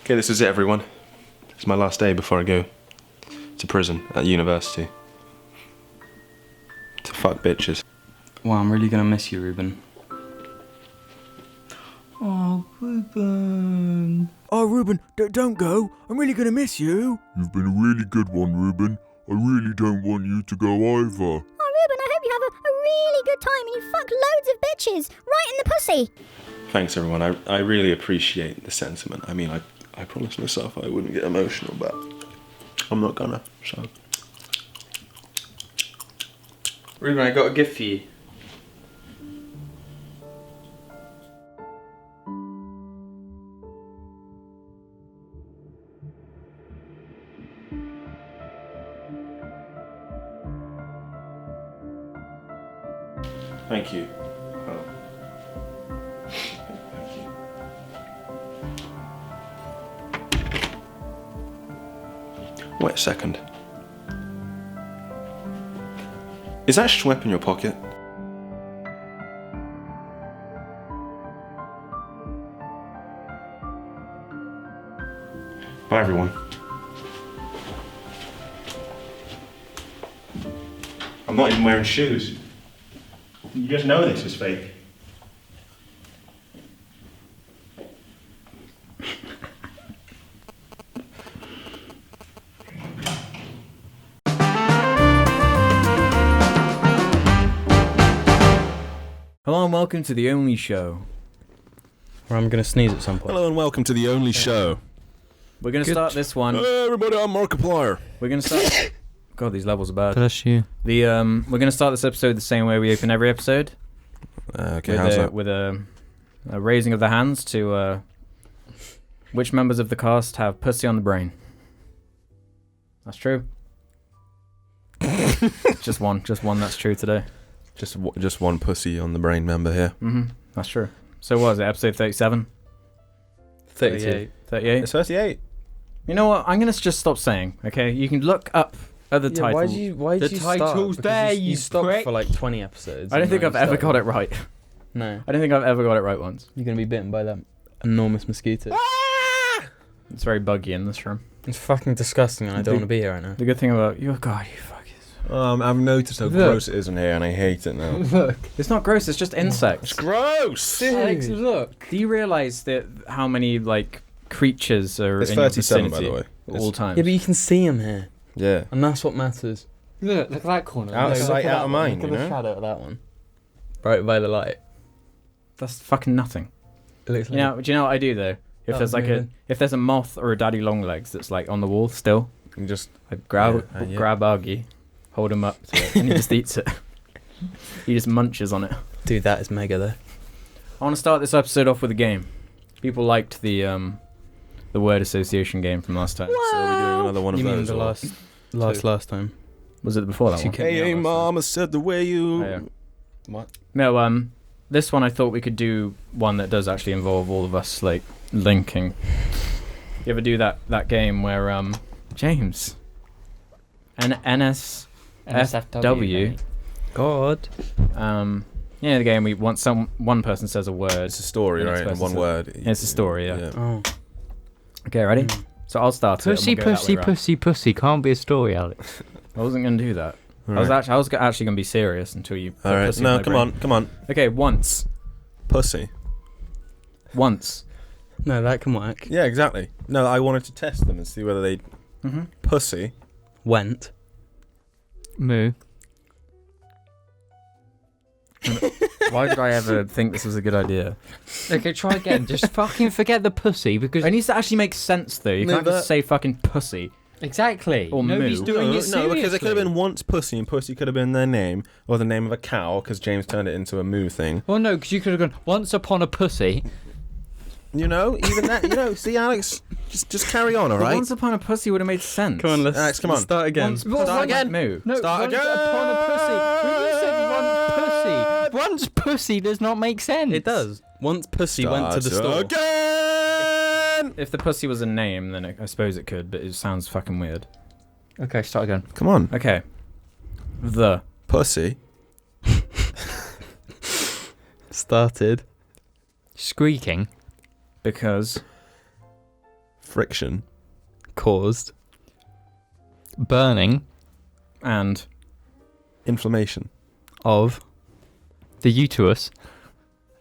Okay, this is it, everyone. It's my last day before I go to prison at university. To fuck bitches. Wow, I'm really gonna miss you, Ruben. Oh, Ruben. Oh, Ruben, don't go. I'm really gonna miss you. You've been a really good one, Ruben. I really don't want you to go either. Oh, Ruben, I hope you have a really good time and you fuck loads of bitches right in the pussy. Thanks, everyone. I really appreciate the sentiment. I mean, I promised myself I wouldn't get emotional, but I'm not gonna, so. Ruben, I got a gift for you. Thank you. Oh. Thank you. Wait a second. Is that Schwepp in your pocket? Bye, everyone. I'm not even wearing shoes. You just know this is fake. Hello and welcome to The Only Show. Or I'm gonna sneeze at some point. Hello and welcome to The Only Show. We're going to start this one. Hey everybody, I'm Markiplier. We're going to start... God, these levels are bad. Bless you. We're going to start this episode the same way we open every episode. Okay, how's that? With a raising of the hands to which members of the cast have pussy on the brain. That's true. just one that's true today. Just one pussy on the brain member here. That's true. So what is it, episode 37? 38. 38? It's 38. You know what, I'm going to just stop saying, okay? You can look up other titles. Why did you title's start? there, Because you you stopped prick. for like 20 episodes. I don't think I've ever got it. it right. No. I don't think I've ever got it right once. You're gonna be bitten by that enormous mosquito. It's very buggy in this room. It's fucking disgusting and I don't want to be here right now. The good thing about you, God, you fuckers. I've noticed how Look. gross it is in here and I hate it now. Look. It's not gross, it's just insects. It's gross! Alex, look. Do you realise that how many, like, creatures are It's in your 37, by vicinity the way. at all times? Yeah, but you can see them here. Yeah. And that's what matters. Look at that corner. Out of Look. sight, Look at out of that one. mind, Look you at the know? shadow of that one. Right by the light. That's fucking nothing. It looks You know, do you know what I do, though? If Oh, there's like moving. if there's a moth or a daddy longlegs that's like on the wall still, And just... I grab Yeah. grab Argy, hold him up to it, and he just eats it. He just munches on it. Dude, that is mega though. I want to start this episode off with a game. People liked the word association game from last time. So are we doing another one of You mean those? the or- last time? Was it before that one? Okay. Hey, mama said the way you... Oh, yeah. What? No, this one I thought we could do one that does actually involve all of us, like, linking. You ever do that game where, James, NSFW, God. yeah, the game we want one person says a word. It's a story, The next right? In person one says- word. It's a story, yeah. Oh. Okay, ready? So I'll start it. and Pussy, we'll go that pussy, way round. pussy, pussy. Can't be a story, Alex. I wasn't going to do that. All I was right. actually going to be serious until you put Alright, pussy in no, my come brain. on. Okay, once. Pussy. Once. No, that can work. Yeah, exactly. No, I wanted to test them and see whether they... Mm-hmm. Pussy. Went. Moo. Why did I ever think this was a good idea? Okay, try again. Just fucking forget the pussy because It needs to actually make sense, though. You No, can't that- just say fucking pussy. exactly. Or Nobody's moo. doing no, it seriously. no, because it could have been once pussy, and pussy could have been their name, or the name of a cow, because James turned it into a moo thing. Well, no, because you could have gone once upon a pussy. You know, even that. You know, see, Alex, just carry on, all But right? Once upon a pussy would have made sense. Come on, let's, Alex, come let's on. start again. Once Start pussy again. Moo. No, Start once again. upon a pussy. When you said once pussy, once pussy does not make sense. It does. Once pussy went to the store. Again! If the pussy was a name, then I suppose it could, but it sounds fucking weird. Okay, start again. Come on. Okay. The. Pussy. Started. Squeaking. Because. Friction. Caused. Burning. And Inflammation. Of. The uterus.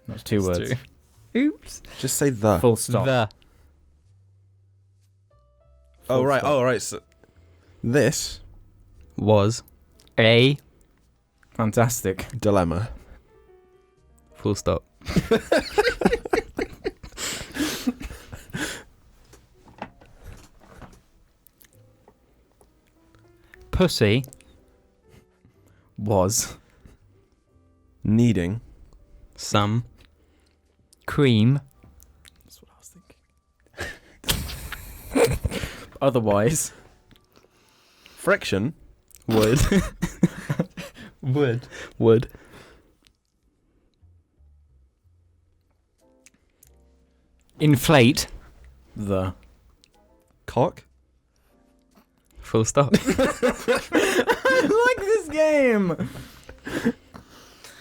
that's 2 words. Oops. Just say the. Full stop. The. Oh, Full right. stop. Oh, right. So this Was. A. Fantastic. dilemma. Full stop. Pussy. Was. Needing. Some. Cream. That's what I was thinking. Otherwise. Friction. Would. Wood. Would. Inflate. The. Cock. Full stop. I like this game.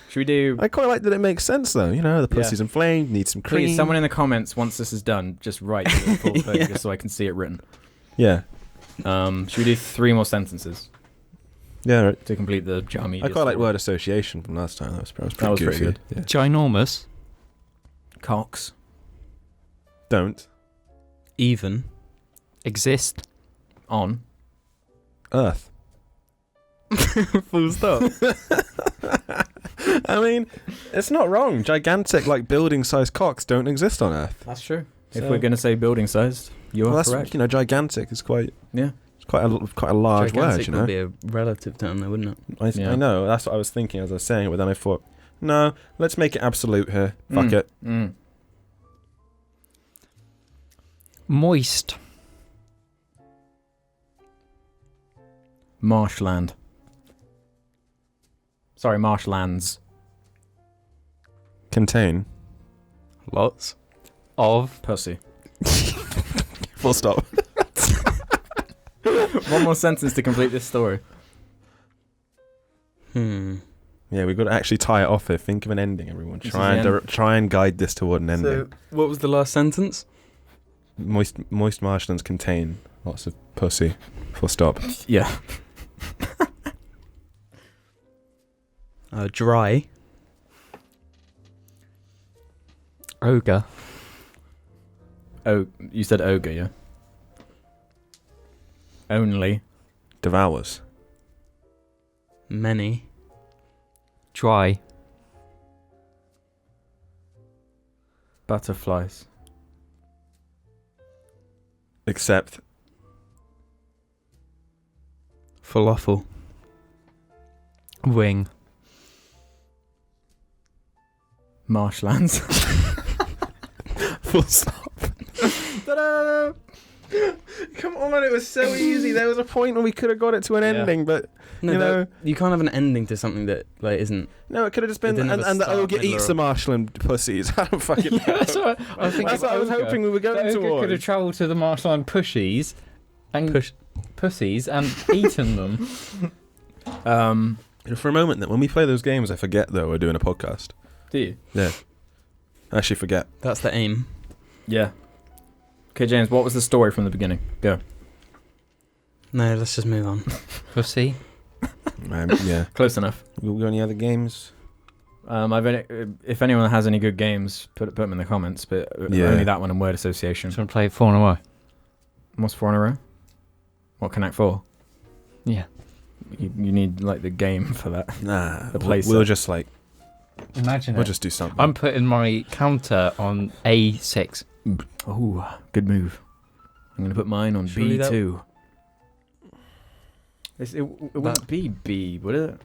Should we do... I quite like that it makes sense, though. You know, the pussy's inflamed, needs some cream. Please, someone in the comments, once this is done, just write the full thing just so I can see it written. Yeah. Should we do 3 more sentences Yeah, right. to complete the jar media I quite like story? word association from last time. That was pretty pretty goofy. good. Yeah. Ginormous. Cox. Don't. Even. Exist. On. Earth. Full stop. I mean, it's not wrong. Gigantic, like, building-sized cocks don't exist on Earth. That's true. If So- we're going to say building sized, you are that's, correct. you know, gigantic is quite... Yeah. It's quite a large word, Gigantic you know? would be a relative term, though, wouldn't it? Yeah. I know, that's what I was thinking as I was saying it, but then I thought, no, let's make it absolute here. Fuck it. Mm. Moist. Marshland. Sorry, marshlands. Contain. Lots. Of. Pussy. Full stop. One more sentence to complete this story. Hmm. Yeah, we've got to actually tie it off here. Think of an ending, everyone. This is Try the and try and guide this toward an ending. So, what was the last sentence? Moist marshlands contain lots of pussy. Full stop. Yeah. Dry. Ogre. Oh, you said ogre, yeah? Only. Devours. Many. Dry. Butterflies. Except. Falafel. Wing. Marshlands. Full stop. Ta-da! Come on, it was so easy. There was a point where we could have got it to an Yeah. ending, but No, you know, you can't have an ending to something that like isn't. no, it could have just been It didn't have a and the start, ogre middle, eats or- the marshland pussies. I don't fucking know. That's what I was thinking. That's what I was hoping we were going Ogre could have towards. travelled to the marshland pushies and Push. pussies and eaten them. For a moment, then when we play those games, I forget though we're doing a podcast. Do you? Yeah, I actually forget. That's the aim. Yeah. Okay, James, what was the story from the beginning? Go. No, let's just move on. Pussy. Yeah. Close enough. We got any other games? If anyone has any good games, put them in the comments, but Yeah. only that one and word association. Just want to play 4 in a row. What's 4 in a row? What, Connect 4? Yeah. You need, like, the game for that. Nah, The we'll playset. just like Imagine we'll it. just do something. I'm putting my counter on A6. Oh, good move. I'm going to put mine on Surely that- B2. It wouldn't be B, would it?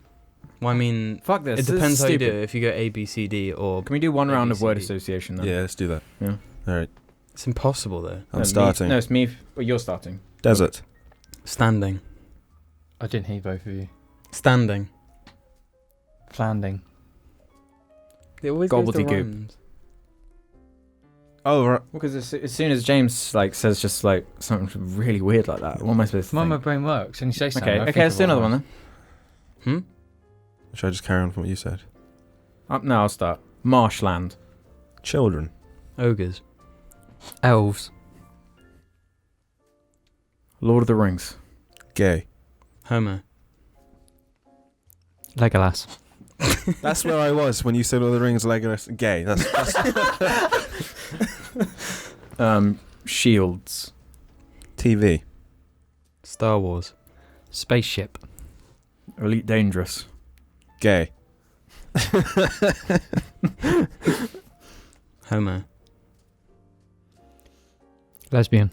Well, I mean, Fuck this. it this is depends how you do stupid. it. If you go A, B, C, D, or Can we do one round of word ABCD? association then? Yeah, let's do that. Yeah. All right, it's impossible though. I'm No, starting. No, it's me. Well, you're starting. Desert. Standing. I didn't hear both of you. Standing. Flanding. It always goes to Gobbledygook. rhymes. Oh, right. Well, because as soon as James says just like something really weird like that, what am I supposed to Mine, my think? brain works. And you say something. Okay, I okay, think let's of do another what one then. Should I just carry on from what you said? No, I'll start. Marshland. Children. Ogres. Elves. Lord of the Rings. Gay. Homo. Legolas. That's where I was when you said Lord of the Rings, Legolas. Gay. That's Shields. TV. Star Wars. Spaceship. Elite Dangerous. Gay. Homo. Lesbian.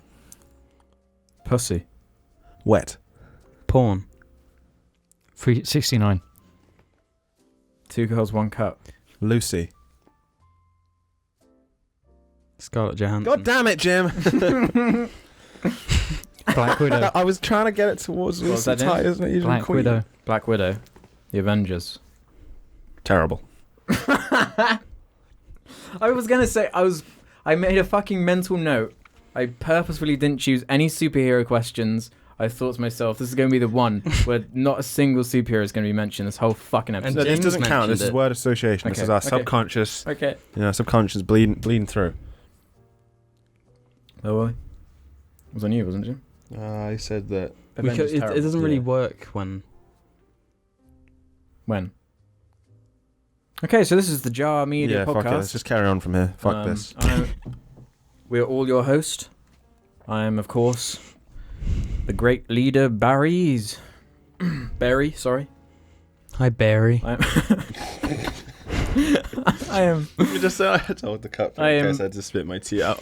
Pussy. Wet. Porn. 369. 2 Girls, 1 Cup. Lucy. Scarlett Johansson. God damn it, Jim. Black Widow. I was trying to get it towards What was Lucy that, Ty, isn't it? Usually Black Queen. Widow. Black Widow. The Avengers. Terrible. I was gonna say I made a fucking mental note. I purposefully didn't choose any superhero questions. I thought to myself, this is going to be the one where not a single superhero is going to be mentioned this whole fucking episode. No, this James doesn't count. mentioned This is it. word association. This Okay, is our okay. subconscious. Okay. Subconscious bleeding through. Oh, well. It was on you, wasn't it? I said that. Avengers it terrible. doesn't really Yeah. work when. When? Okay, so this is the Jar Media Yeah, podcast. fuck it. Let's just carry on from here. Fuck this. We're all your host. I am, of course, the great leader Barry's. Barry, sorry. Hi, Barry. I am. You just said I had to hold the cup I in am- case I had to spit my tea out.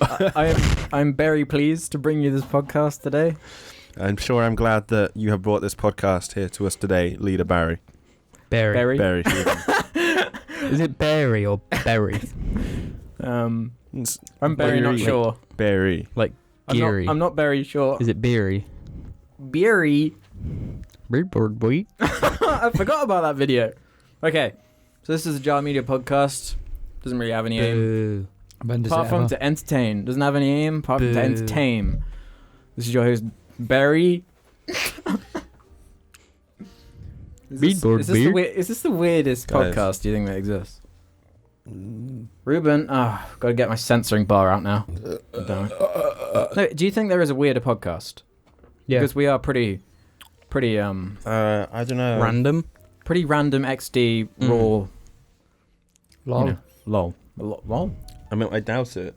I'm very pleased to bring you this podcast today. I'm sure I'm glad that you have brought this podcast here to us today, Leader Barry. Barry. Barry. Barry. Is it Barry or Berry? It's I'm very not Barry. sure. Barry. Geary. I'm not very sure. Is it Beery? Beery. Bird boy. I forgot about that video. Okay, so this is a Jar Media podcast. Doesn't really have any aim. Boo. Apart from to entertain. Doesn't have any aim apart from to Boo. entertain. This is your host, Barry. Beadboard is this the weirdest Guys. podcast do you think that exists? Ruben, gotta get my censoring bar out now. Damn it. No, do you think there is a weirder podcast? Yeah. Because we are pretty I don't know. Random. pretty random XD Mm. raw. Lol. You know, lol. I mean, I doubt it.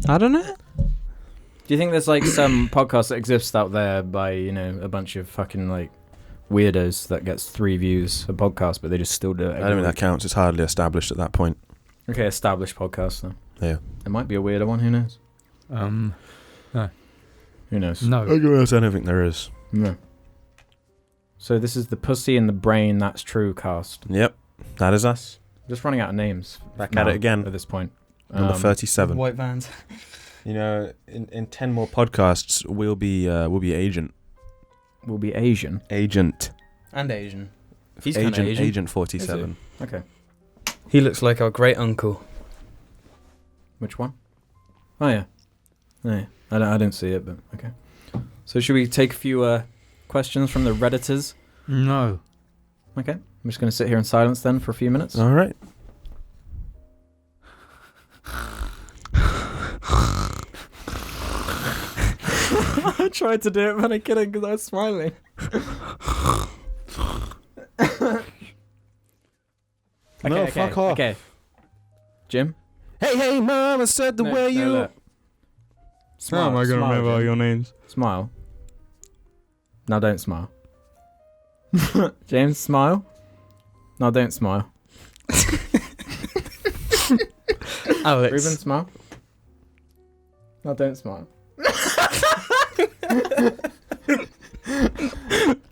I don't know. Do you think there's like some podcast that exists out there by, a bunch of fucking like weirdos that gets 3 views a podcast, but they just still do it? I don't think that counts. It's hardly established at that point. Okay, established podcast though. Yeah. It might be a weirder one. Who knows? Who knows? No. I don't think there is. No. So this is the Pussy and the Brain That's True cast. Yep. That is us. Just running out of names. Back now at it again. at this point. Number 37. White vans. In 10 more podcasts, we'll be agent. Will be Asian. Agent. And Asian. He's kind of Agent. Asian. Agent 47. Okay. He looks like our great uncle. Which one? Oh yeah. I don't see it, but okay. So should we take a few questions from the Redditors? No. Okay. I'm just going to sit here in silence then for a few minutes. All right. I tried to do it, but I couldn't because I was smiling. No, fuck off. Okay. Jim? Hey, mama said the way you... look. Smile, How am I going to smile, remember all Jim. your names? Smile. Now don't smile. James, smile. Now don't smile. Alex. Ruben, smile. Now don't smile.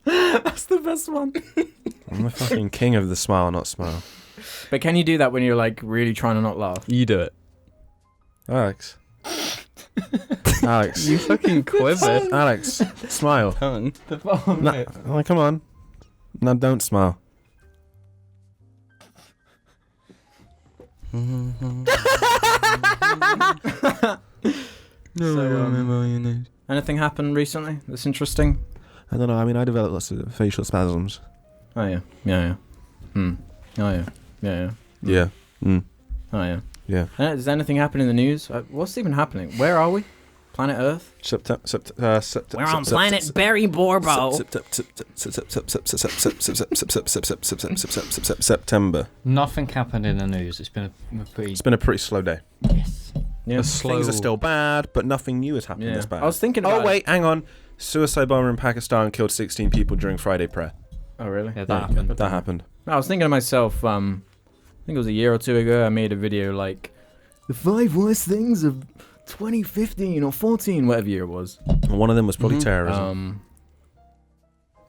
That's the best one. I'm the fucking king of the smile, not smile. But can you do that when you're like really trying to not laugh? You do it. Alex. Alex. You fucking quiver. Alex. Smile. Tongue. No, oh, come on. No, don't smile. Anything happened recently that's interesting? I don't know. I mean, I developed lots of facial spasms. Oh yeah. Yeah. Oh yeah. Yeah. Yeah. Mm. Oh yeah. Yeah. Does anything happen in the news? What's even happening? Where are we? Planet Earth. We're on planet Barry Borbo. September. Nothing happened in the news. It's been a pretty slow day. Yes. Yeah. Things are still bad, but nothing new has happened Yeah. this bad. I was thinking about Oh wait, hang on. Suicide bomber in Pakistan killed 16 people during Friday prayer. Oh, really? Yeah, that happened. That happened. I was thinking to myself, I think it was a year or two ago, I made a video like, the 5 worst things of 2015 or 14, whatever year it was. And one of them was probably Mhm. terrorism.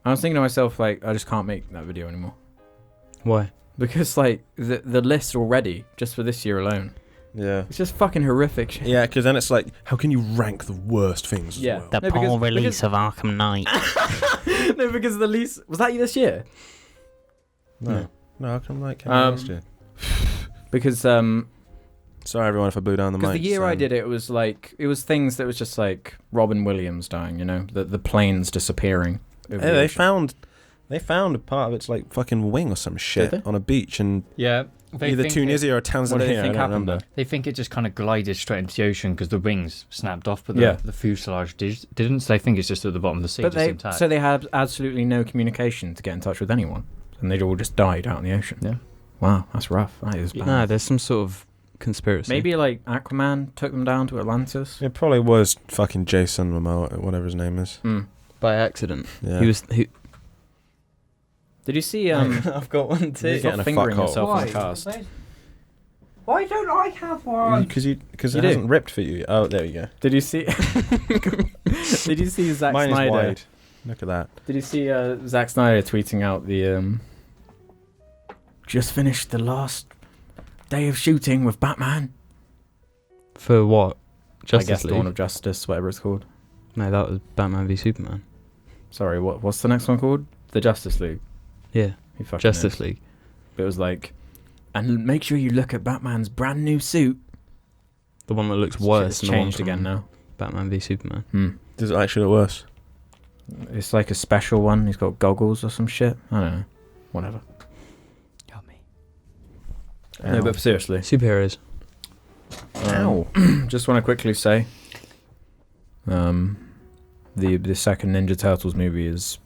I was thinking to myself, like, I just can't make that video anymore. Why? Because, like, the list already, just for this year alone, Yeah. it's just fucking horrific shit. Yeah, because then it's like, how can you rank the worst things as Yeah. well? The No, because- poor release of Arkham Knight. No, because the least... Was that this year? No, how come like last year? Because, Sorry everyone if I blew down the mic. because the year I did it, it was like... It was things that was just like Robin Williams dying, you know? The planes disappearing. over Hey, the they ocean. found a part of its like fucking wing or some shit they? on a beach in Yeah. either Tunisia or Tanzania. What do they I think don't happened remember. there? They think it just kind of glided straight into the ocean because the wings snapped off, but Yeah. the fuselage didn't. So they think it's just at the bottom of the sea, But just intact. so they had absolutely no communication to get in touch with anyone. And they'd all just died out in the ocean. Yeah. Wow, that's rough. That is bad. No, there's some sort of conspiracy. Maybe like Aquaman took them down to Atlantis. It probably was fucking Jason Momoa, whatever his name is. by accident. Yeah. Did you see I've got one you too. Getting a stop fingering fuckhole. yourself on the cast? Why don't I have one? Because You it do. hasn't ripped for you. Oh, there you go. Did you see Did you see Zack Mine Snyder? is wide. Look at that. Did you see Zack Snyder tweeting out the just finished the last day of shooting with Batman? For what? Justice I guess League? Dawn of Justice, whatever it's called. No, that was Batman v Superman. Sorry, what's the next one called? The Justice League. Yeah, Who fucking Justice knows? League. But it was like, and make sure you look at Batman's brand new suit. The one that looks It's worse than the one changed from again now. Batman v Superman. Does it actually look worse? It's like a special one. He's got goggles or some shit. I don't know. Whatever. Yummy. No, but seriously. Superheroes. Ow. Just want to quickly say, the second Ninja Turtles movie is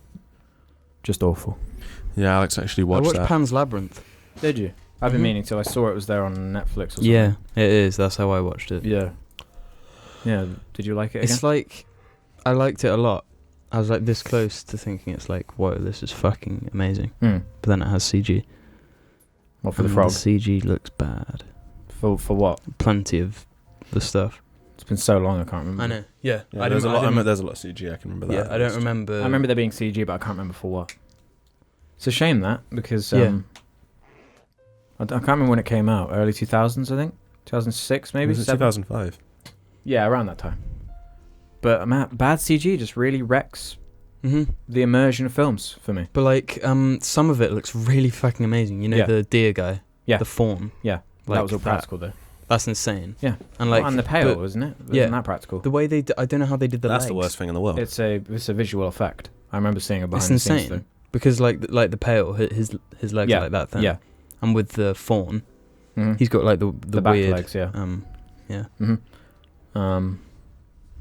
just awful. Yeah, Alex actually I watched watched that. Pan's Labyrinth. Did you? I've been Mhm. meaning to. I saw it was there on Netflix or something. Yeah, it is. That's how I watched it. Yeah. Yeah. Did you like it again? It's like, I liked it a lot. I was like this close to thinking it's like, whoa, this is fucking amazing. Hmm. But then it has CG. What for the And frog? The CG looks bad. For what? Plenty of the stuff. It's been so long. I can't remember. Yeah. Yeah, there's a lot. There's a lot of CG. I can remember that. Yeah, I don't remember. I remember there being CG, but I can't remember for what. It's a shame that because Yeah. I can't remember when it came out. Early 2000s, I think. 2006, maybe. Was it 7? 2005? Yeah, around that time. But man, bad CG just really wrecks the immersion of films for me. But like, some of it looks really fucking amazing. You know, Yeah. the deer guy. Yeah. The fawn. Yeah, Like that was all practical though. That's insane. Yeah. And like, And the pail, but isn't it? yeah. Isn't that practical? the way I don't know how they did the That's legs. the worst thing in the world. It's a visual effect. I remember seeing it behind It's the scenes insane. though. Because like the pale, his legs Yeah, are like that thing. Yeah. And with the fawn, Mhm. he's got like the back weird legs, yeah. yeah. Mm-hmm.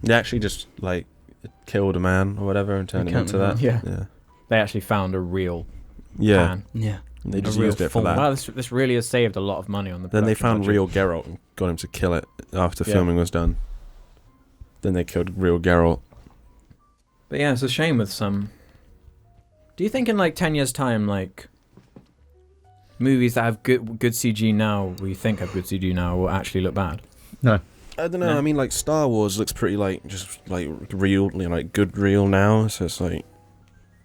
They actually just like killed a man or whatever and turned him killed into a man. that. Yeah. Yeah. They actually found a real Yeah. pan. Yeah. They just A real used it for fawn. that. Wow, this really has saved a lot of money on the. Then they production found budget. real Geralt and got him to kill it after Yeah. filming was done. Then they killed real Geralt. But yeah, it's a shame with some. Do you think in like 10 years' time, like movies that have good CG now, we think have good CG now, will actually look bad? No. I don't know. No. I mean, like Star Wars looks pretty like just like real, you know, like good real now. So it's like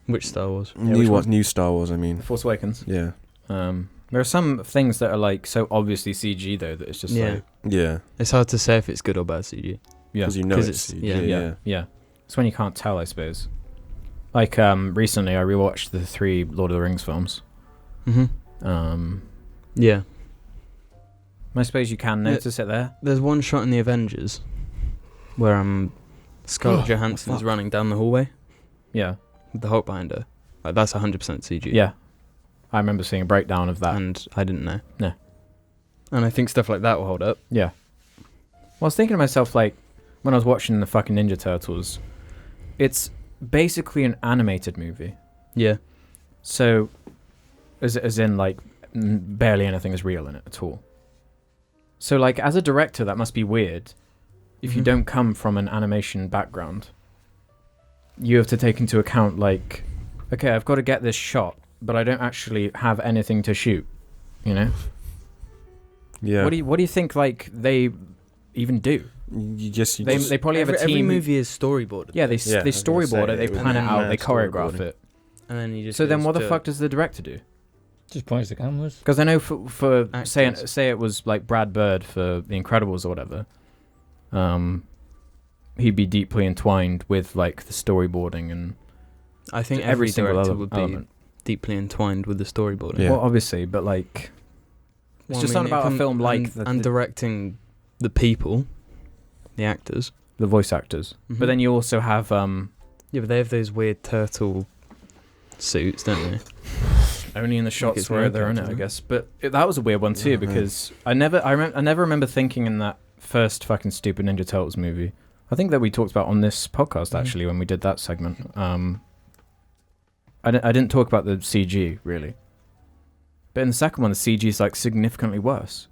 Which Star Wars? which one? new Star Wars. I The mean, Force Awakens. yeah, There are some things that are like so obviously CG though that it's just like yeah, It's hard to say if it's good or bad CG. yeah, because you know 'Cause it's, it's- yeah. yeah. It's when you can't tell, I suppose. Like recently, I rewatched the 3 Lord of the Rings films. Yeah. I suppose you can notice it there. There's one shot in the Avengers where Scarlett Johansson's fuck? running down the hallway Yeah, with the Hulk behind her. Like that's 100% CG. yeah. I remember seeing a breakdown of that. And I didn't know. No. And I think stuff like that will hold up. Yeah. Well, I was thinking to myself, like, when I was watching the fucking Ninja Turtles, it's basically an animated movie. Yeah. So, as in like barely anything is real in it at all. So like as a director, that must be weird. If you Mhm. don't come from an animation background, you have to take into account like, okay, I've got to get this shot, but I don't actually have anything to shoot. You know? Yeah. What do you think like they even do? They probably have a Every team. movie is storyboarded. Yeah, they Yeah, I they was gonna storyboard say, it, they it was plan it out, mad they choreograph storyboarding. it. And then you just. So then, goes what the to- fuck does the director do? Just points the cameras. Because I know for Actors. say it was like Brad Bird for The Incredibles or whatever, he'd be deeply entwined with like the storyboarding and I think every every single director other would be element. deeply entwined with the storyboarding. Yeah. Well, obviously, but like it's Well, just I mean, something about a film like and directing the people, the actors. the voice actors. Mhm. But then you also have Yeah, but they have those weird turtle suits, don't they? only in the shots it's where they're in it, makeup, I isn't it? guess. But that was a weird one too Yeah, because I never remember thinking in that first fucking stupid Ninja Turtles movie. I think that we talked about on this podcast actually when we did that segment. I didn't talk about the CG really, but in the second one the CG is like significantly worse.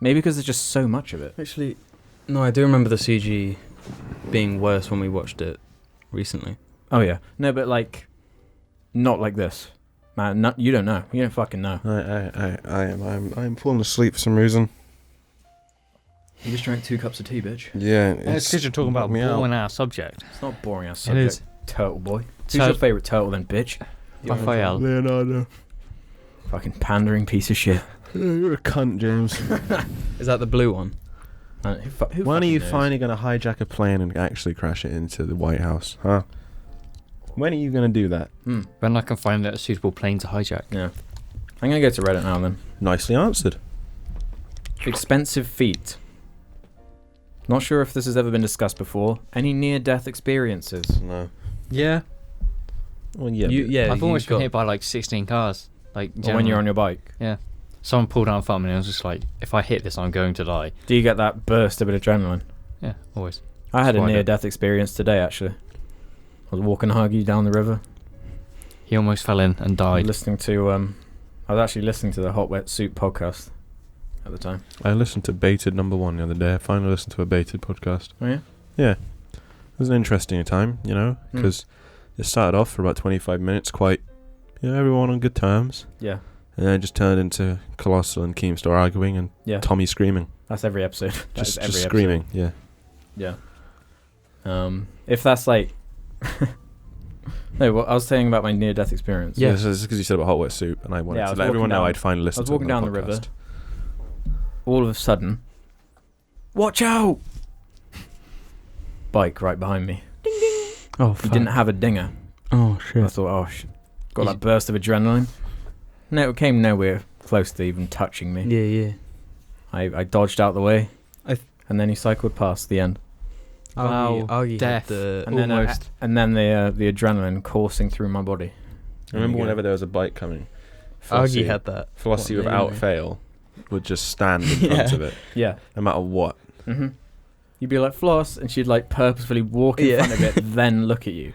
Maybe because there's just so much of it. Actually, no, I do remember the CG being worse when we watched it recently. Oh yeah, no, but like not like this, man. Not, you don't know. You don't fucking know. I'm falling asleep for some reason. You just drank 2 cups of tea, bitch. Yeah. It's because you're talking about me out. boring ass subject. It's not boring ass It subject. is. Turtle boy. Who's your favorite turtle then, bitch? Raphael. Leonardo. Fucking pandering piece of shit. You're a cunt, James. Is that the blue one? Who When are you fucking knows? finally going to hijack a plane and actually crash it into the White House, huh? When are you going to do that? When I can find a suitable plane to hijack. Yeah. I'm gonna go to Reddit now then. Nicely answered. Expensive feat. Not sure if this has ever been discussed before. Any near-death experiences? No. Yeah. Well, yeah. Yeah, I've almost been hit by like 16 cars. Like Or when you're on your bike? someone pulled down front of me and I was just like, if I hit this, I'm going to die. Do you get that burst of adrenaline? Yeah, always. I had That's a why I do. near-death experience today, actually. I was walking Huggy down the river. He almost fell in and died. Listening to I was actually listening to the Hot Wet Soup podcast at the time. I listened to Baited #1 the other day. I finally listened to a Baited podcast. Oh yeah? Yeah. It was an interesting time, you know, because it started off for about 25 minutes, quite, you know, everyone on good terms. Yeah. And then it just turned into Colossal and Keemstar arguing and Yeah. Tommy screaming. That's every episode. That is Just every episode. screaming, yeah. Yeah. If that's like no, what I was saying about my near-death experience. Yeah, so it's because you said about Hot Wet Soup, and I wanted Yeah, I to was let everyone walking know down- I'd finally listened to it walking on down the river. podcast. All of a sudden, watch out! Bike right behind me. Oh, He didn't have a dinger. Oh, I shit. thought, oh, got that burst of adrenaline. No, it came nowhere close to even touching me. Yeah, yeah. I dodged out the way, I- and then he cycled past the end. Wow, Augie death. had the... And then, Almost. and then the adrenaline coursing through my body. I remember There you go. whenever there was a bike coming, Augie had that. Flossie What, without really? fail would just stand in front Yeah. of it, Yeah. no matter what. Mm-hmm. You'd be like, Floss, and she'd like purposefully walk in Yeah. front of it, then look at you.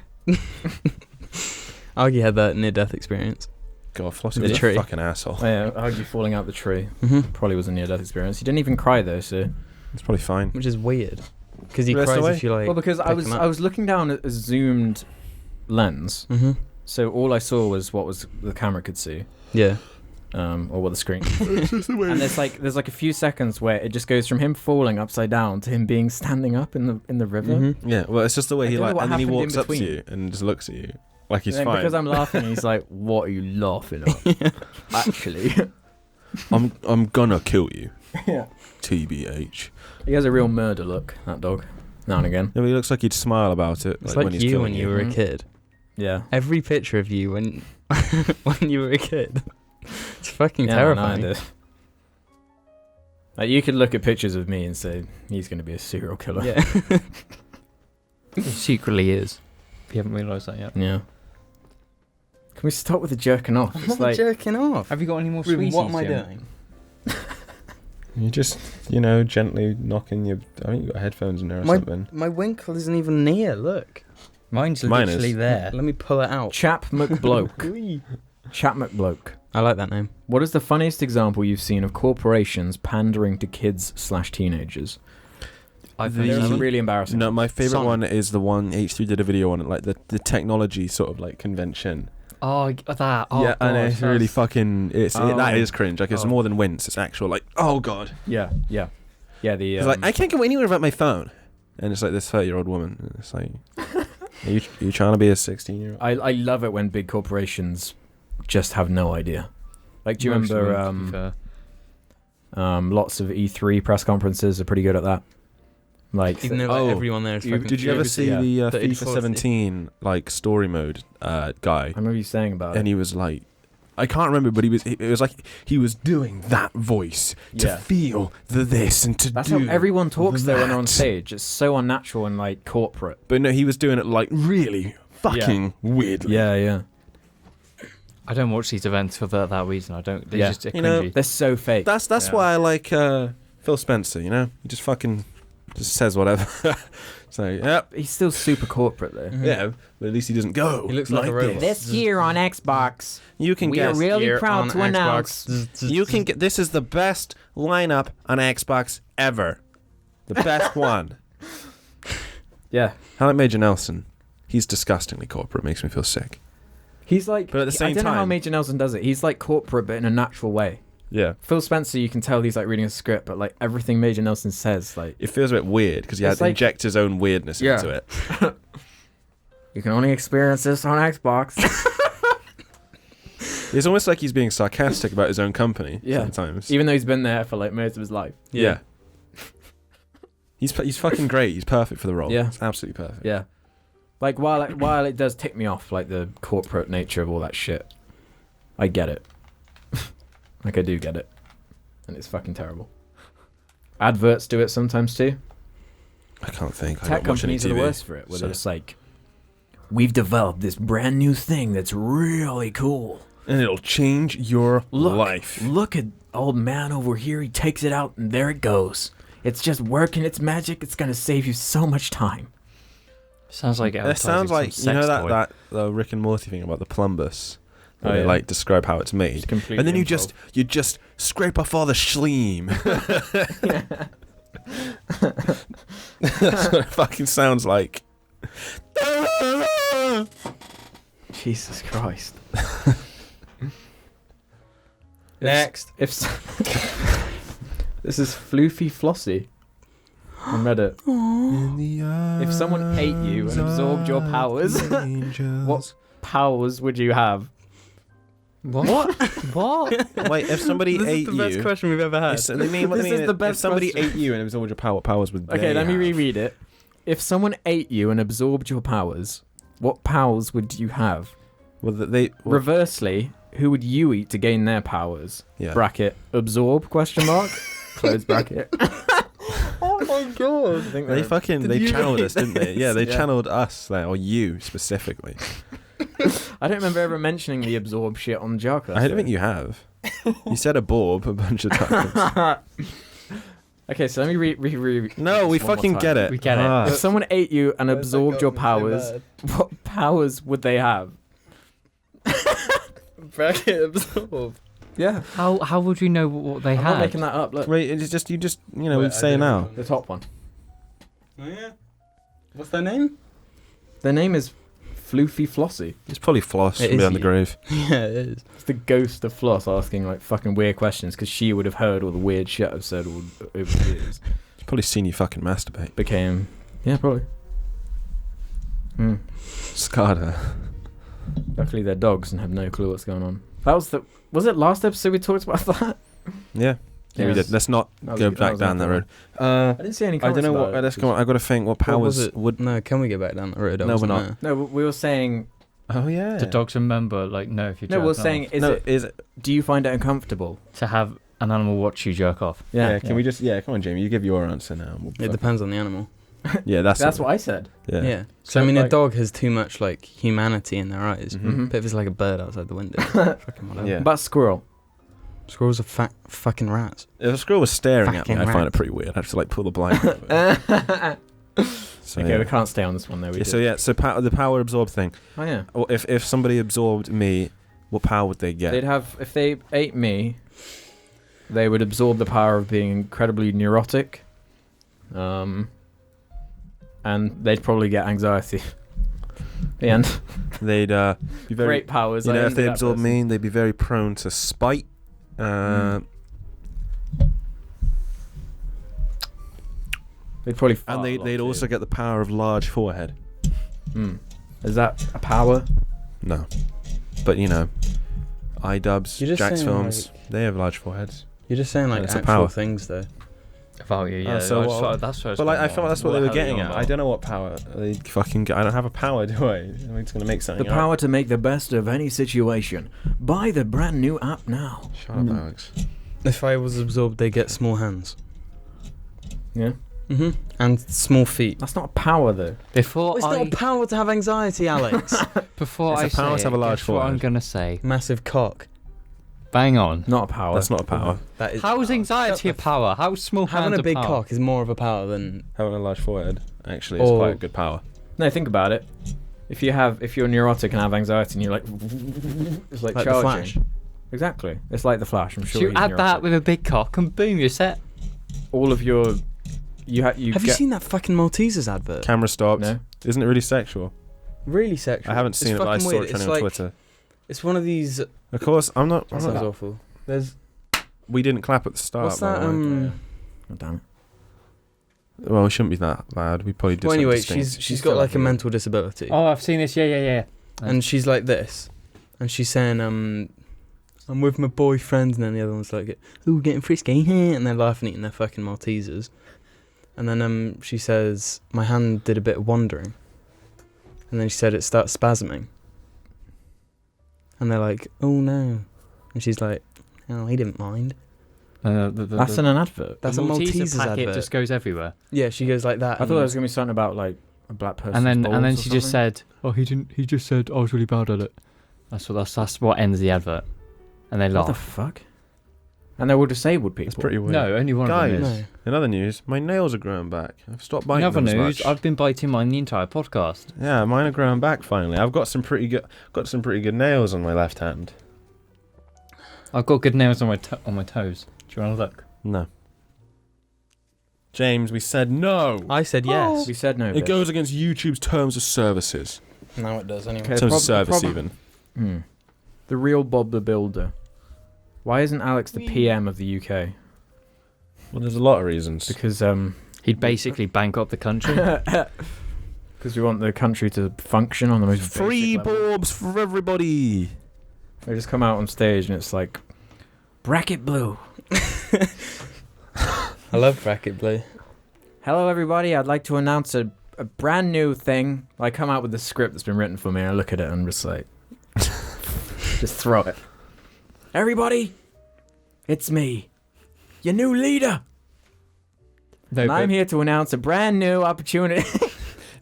Augie had that near-death experience. God, Flossie The was tree. a fucking asshole. Oh, yeah, Huggy falling out the tree. Mm-hmm. Probably was a near-death experience. He didn't even cry though, so. It's probably fine. Which is weird. Because he But that's cries the way. if you like... Well, because I pick was him up. I was looking down at a zoomed lens, Mm-hmm. so all I saw was what was the camera could see, Yeah. or what the screen. And there's like a few seconds where it just goes from him falling upside down to him being standing up in the river. Mm-hmm. Yeah, well, it's just the way I he don't know like, what and then he happened in walks up to between. you and just looks at you like he's And then fine. because I'm laughing, he's like, "What are you laughing at?" Actually, I'm gonna kill you. yeah. TBH. He has a real murder look. That dog, now and again. Yeah, but he looks like he'd smile about it. It's when like he's you killing when you were a Mhm. kid. Yeah. Every picture of you when when you were a kid. It's fucking Yeah, terrifying. no, I did. Like, you could look at pictures of me and say he's going to be a serial killer. Yeah. He secretly is. If you haven't realised that yet. Yeah. Can we stop with the jerking off? I'm It's not like, jerking off. Have you got any more Ruben, sweeties? what am I Jim? doing? You just, gently knocking your. I think you got headphones in there or something. My winkle isn't even near. Look. Mine's Mine literally is. there. Let me pull it out. Chap McBloke. Chap McBloke. I like that name. What is the funniest example you've seen of corporations pandering to kids/teenagers? There's some really embarrassing. No, my favorite Sonic. one is the one H3 did a video on it, like the technology sort of like convention. Oh, that. Oh, yeah, and God, it's really fucking. Oh. That is cringe. Like it's Oh. more than wince. It's actual like, oh god. Yeah. The It's like I can't go anywhere without my phone, and it's like this 30-year-old woman. And it's like, are you trying to be a 16-year-old? I love it when big corporations just have no idea. Like, do you Most of them, to be remember? fair. Lots of E3 press conferences are pretty good at that. Like, Even though everyone there is fucking Did you ever see yeah. the 30 to FIFA 40. 17 like story mode guy? I remember you saying about And it. he was like, I can't remember, but it was like he was doing that voice to Yeah. feel the this and to That's do. how everyone talks though when they're on that. stage. It's so unnatural and like corporate. But no, he was doing it like really fucking weirdly. Yeah. I don't watch these events for that reason. I don't. They're Yeah. just You know, cringy. They're so fake. That's Yeah. why I like Phil Spencer. He just fucking just says whatever. So yep. He's still super corporate though. Yeah, but at least he doesn't go. He looks like a robot. This year on Xbox, You can we get are really Here proud on to Xbox. announce. You can get this is the best lineup on Xbox ever. The best one. Yeah. I like Major Nelson. He's disgustingly corporate. Makes me feel sick. He's like, But at the same I don't know how time- Major Nelson does it. He's like corporate, but in a natural way. Yeah. Phil Spencer, you can tell he's like reading a script, but like everything Major Nelson says, like It feels a bit weird because he had It's to like- inject his own weirdness Yeah. into it. you can only experience this on Xbox. It's almost like he's being sarcastic about his own company Yeah. sometimes. Even though he's been there for like most of his life. Yeah. He's fucking great. He's perfect for the role. Yeah. It's absolutely perfect. Yeah. Like while it does tick me off, like the corporate nature of all that shit, I get it. Like I do get it, and it's fucking terrible. Adverts do it sometimes too. I can't think. I Tech don't watch any companies are the TV, worst for it, where so- they're just like, we've developed this brand new thing that's really cool. And it'll change your Look, life. look at old man over here. He takes it out, and there it goes. It's just working its magic. It's gonna save you so much time. Sounds like It sounds like that Rick and Morty thing about the plumbus. Where Oh, they yeah. like describe how it's made. It's completely And then you improv. just scrape off all the schleam. That's what it fucking sounds like. Jesus Christ. Next. If this is Floofy Flossy on Reddit. If someone ate you and absorbed your powers, what powers would you have? What? What? Wait, if somebody This ate is the best you, question we've ever had. They mean, what This they mean is the if best somebody question. ate you and absorbed your powers would Okay, they let me have? reread it. If someone ate you and absorbed your powers, what powers would you have? Well, well, Reversely, who would you eat to gain their powers? yeah. Bracket absorb question mark close bracket. Oh my god. They channeled us, didn't they? Yeah, they Yeah. channeled us there, or you specifically. I don't remember ever mentioning the absorb shit on JARCAST. I don't think you have. You said aborb a bunch of times. Okay, so let me read. No, we this one more fucking time. get it. We get it. Ah. If someone ate you and absorbed your powers, what powers would they have? Bracket absorb. Yeah, How would you know what they I'm had? not making that up. Look, Wait, it's just we Wait, say I it now. the top one. Oh yeah. What's their name? Their name is Floofy Flossy. It's probably Floss It from is behind the you. grave. Yeah, it is. It's the ghost of Floss asking like fucking weird questions because she would have heard all the weird shit I've said all over the years. It's probably seen you fucking masturbate. Became, yeah, probably. Scarred her. Luckily they're dogs and have no clue what's going on. That was it last episode we talked about that? Yeah. Yeah, we Yes. did. Let's not That was go a- that back was down that road. I didn't see any I comments don't know about what. it. Let's go. I got to think what powers was it? would. No, can we go back down the road? I No, we're wasn't not. there. No, we were saying. Oh yeah. Do dogs remember? Like, no, if you No, jerk we were off, saying, Is it? do you find it uncomfortable? to have an animal watch you jerk off. Yeah. Can we just? Yeah. Come on, Jamie. You give your answer now. It depends on the animal. Yeah, that's what I said. Yeah. Yeah. So, So I mean, like- a dog has too much like humanity in their eyes. Mhm. But if it's like a bird outside the window, fucking whatever. Yeah. About squirrel. Squirrels are fat fucking rats. If a squirrel was staring at me, Fucking I'd find it rat. pretty weird. I'd have to like pull the blind over. So, Okay, yeah. we can't stay on this one though. The power absorb thing. Oh yeah. Or if somebody absorbed me, what power would they get? They'd have, if they ate me, they would absorb the power of being incredibly neurotic, and they'd probably get anxiety. The end. They'd be very. Great powers. You I know, if envy they that absorb person. me, they'd be very prone to spite. They'd probably. fart And a lot they'd too. also get the power of large forehead. Is that a power? No. But you know, iDubbbz, You're just Jack's saying, films, they have large foreheads. You're just saying like It's a actual power. things though. About you, yeah. so that's what- what, that's what But like, I felt that's what they were getting at. I don't. don't know what power they fucking get. I don't have a power, do I? I'm just gonna make The something up. power to make the best of any situation. Buy the brand new app now. Shut up, Alex. If I was absorbed, they get small hands. Yeah. And small feet. That's not a power though. Before It's not a power to have anxiety, Alex. before It's I a power say to have a it, large guess what I'm forehead. gonna say. Massive cock. Bang on. Not a power. That's not a power. That is. How's anxiety a power? How's small hands Having a big power? cock is more of a power than. Having a large forehead actually is Or- quite a good power. No, think about it. If you're neurotic and have anxiety and you're like, it's like Like the charging. Flash. Exactly. It's like the Flash. I'm sure. So you he's add that neurotic. with a big cock and boom, you're set. all of your. You Have you get, seen that fucking Maltesers advert? Camera stopped. No. Isn't it really sexual? Really sexual. I haven't seen it, but I fucking saw weird. it trending It's on like, Twitter. It's one of these. Of course, I'm not. That sounds awful. There's. We didn't clap at the start. What's that? by the way. Oh, damn it. Well, it shouldn't be that bad. We probably did. Well, something anyway, distinct. she's got like a mental disability, Oh, I've seen this. Yeah. and she's like this, and she's saying, "I'm with my boyfriend," and then the other one's like, "Ooh, getting frisky," and they're laughing, eating their fucking Maltesers, and then she says, "My hand did a bit of wandering," and then she said it starts spasming, and they're like, "Oh no," and she's like, "Oh, he didn't mind." That's in an advert. That's a the Malteser packet advert. just goes everywhere. Yeah, she goes like that. I thought it was gonna be something about like a black person. And then she just said, "Oh, he didn't. He just said I was really bad at it." That's what ends the advert, and they "What the laugh. fuck?" And they're all disabled people. It's pretty weird. No, only one Guys, of them is. No. In other news, my nails are growing back. I've stopped biting In other them as news, much. I've been biting mine the entire podcast. Yeah, mine are growing back finally. I've got some pretty good nails on my left hand. I've got good nails on my toes. Do you want to look? No. James, we said no. I said yes. We said no. It bitch. goes against YouTube's terms of services. Now it does anyway. Okay. Terms of prob- service, prob- even. The real Bob the Builder. Why isn't Alex the PM of the UK? Well, there's a lot of reasons. Because He'd basically bankrupt the country. because we want the country to function on the most Free basic level. Borbs for everybody. They just come out on stage and it's like bracket blue. I love Bracket Blue. Hello, everybody. I'd like to announce a brand new thing. I come out with the script that's been written for me, and I look at it and I'm just like, just throw it. Everybody, it's me, your new leader. No, And but, I'm here to announce a brand new opportunity.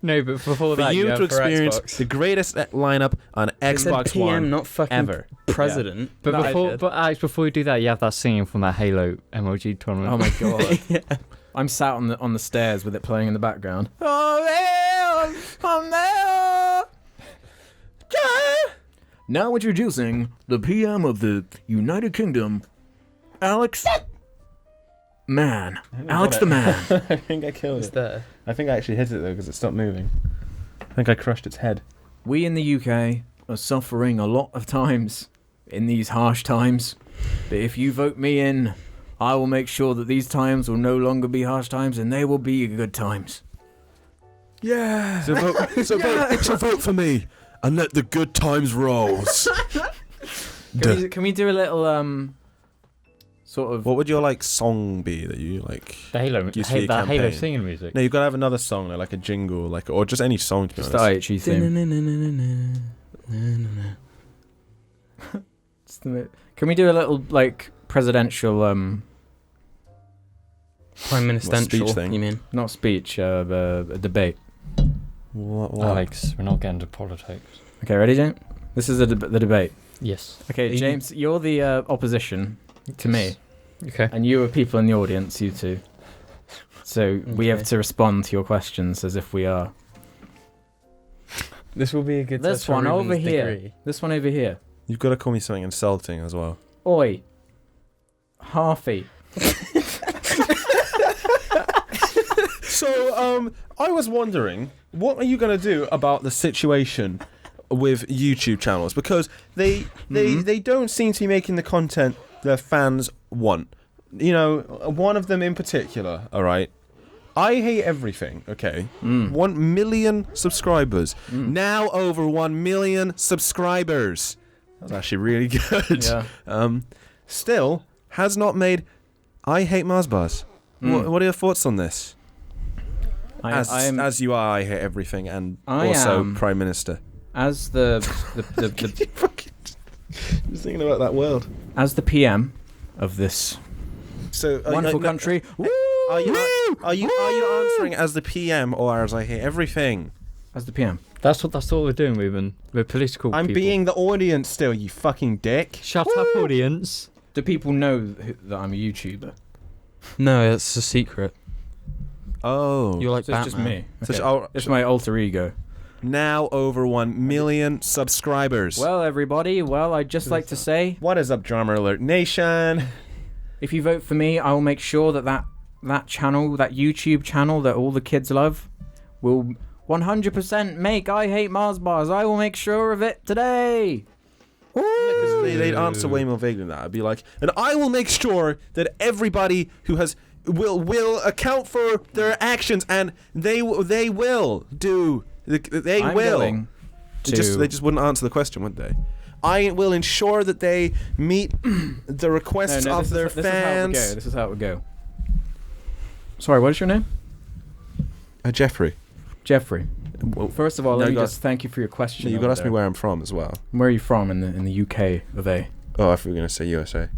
no, but before For that, you have to for experience Xbox. the greatest lineup on It said Xbox PM, One not fucking ever. president. But No, I before, did. but Alex, before we do that, you have that singing from that Halo emoji tournament. Oh my god. Yeah. I'm sat on the stairs with it playing in the background. Now introducing the PM of the United Kingdom, Alex Man. Alex the Man. I think I killed It's it. there. I think I actually hit it though because it stopped moving. I think I crushed its head. We in the UK are suffering a lot of times in these harsh times. But if you vote me in, I will make sure that these times will no longer be harsh times and they will be good times. Yeah. So vote for me and let the good times roll. Can we do a little sort of What would your song be that you like? the Halo, Used to be a that Halo campaign. singing music. No, you've got to have another song, like a jingle, or just any song to be just the honest. IHE theme? Can we do a little presidential Prime Ministerial, speech thing? you mean? not speech, a debate? What? Alex, we're not getting to politics. Okay, ready, James? This is the debate. Yes. Okay, Are you- James, you're the opposition. to me. Okay. And you are people in the audience, you two. So we have Okay. to respond to your questions as if we are. This will be a good This test for one over Ruben's here. degree. This one over here. You've got to call me something insulting as well. Oi. Harfy. So, I was wondering, what are you going to do about the situation with YouTube channels? Because they don't seem to be making the content their fans want. You know, one of them in particular, all right? I hate everything, okay? 1 million subscribers. Now over 1 million subscribers. That's actually really good. Yeah. Still, has not made I hate Mars bars. What are your thoughts on this? As you are, I hate everything, and also Prime Minister. As the Just thinking about that world. as the PM of this So wonderful country. Are you answering as the PM or as I hate everything? As the PM. That's what we're doing, Ruben. We're political I'm people. being the audience still, you fucking dick. Shut up, audience. Do people know that I'm a YouTuber? No, it's a secret. Oh. You're like So it's Batman. just me. Such- Okay. It's my alter ego. Now over 1 million subscribers. Well, everybody, I'd just like to say, What is up, Drummer Alert Nation? if you vote for me, I will make sure that channel, that YouTube channel that all the kids love, will 100% make I Hate Mars Bars. I will make sure of it today. Because they'd answer way more vague than that. I'd be like, and I will make sure that everybody who has will account for their actions, and they will do. They I'm will. going They to- just wouldn't answer the question, would they? I will ensure that they meet the requests of their fans. This is how it would go. Sorry, what is your name? Jeffrey. Jeffrey. Well, First of all, No, let me you got- just thank you for your question. you got to ask me where I'm from as well. Where are you from in the UK of A? Oh, I thought you were going to say USA.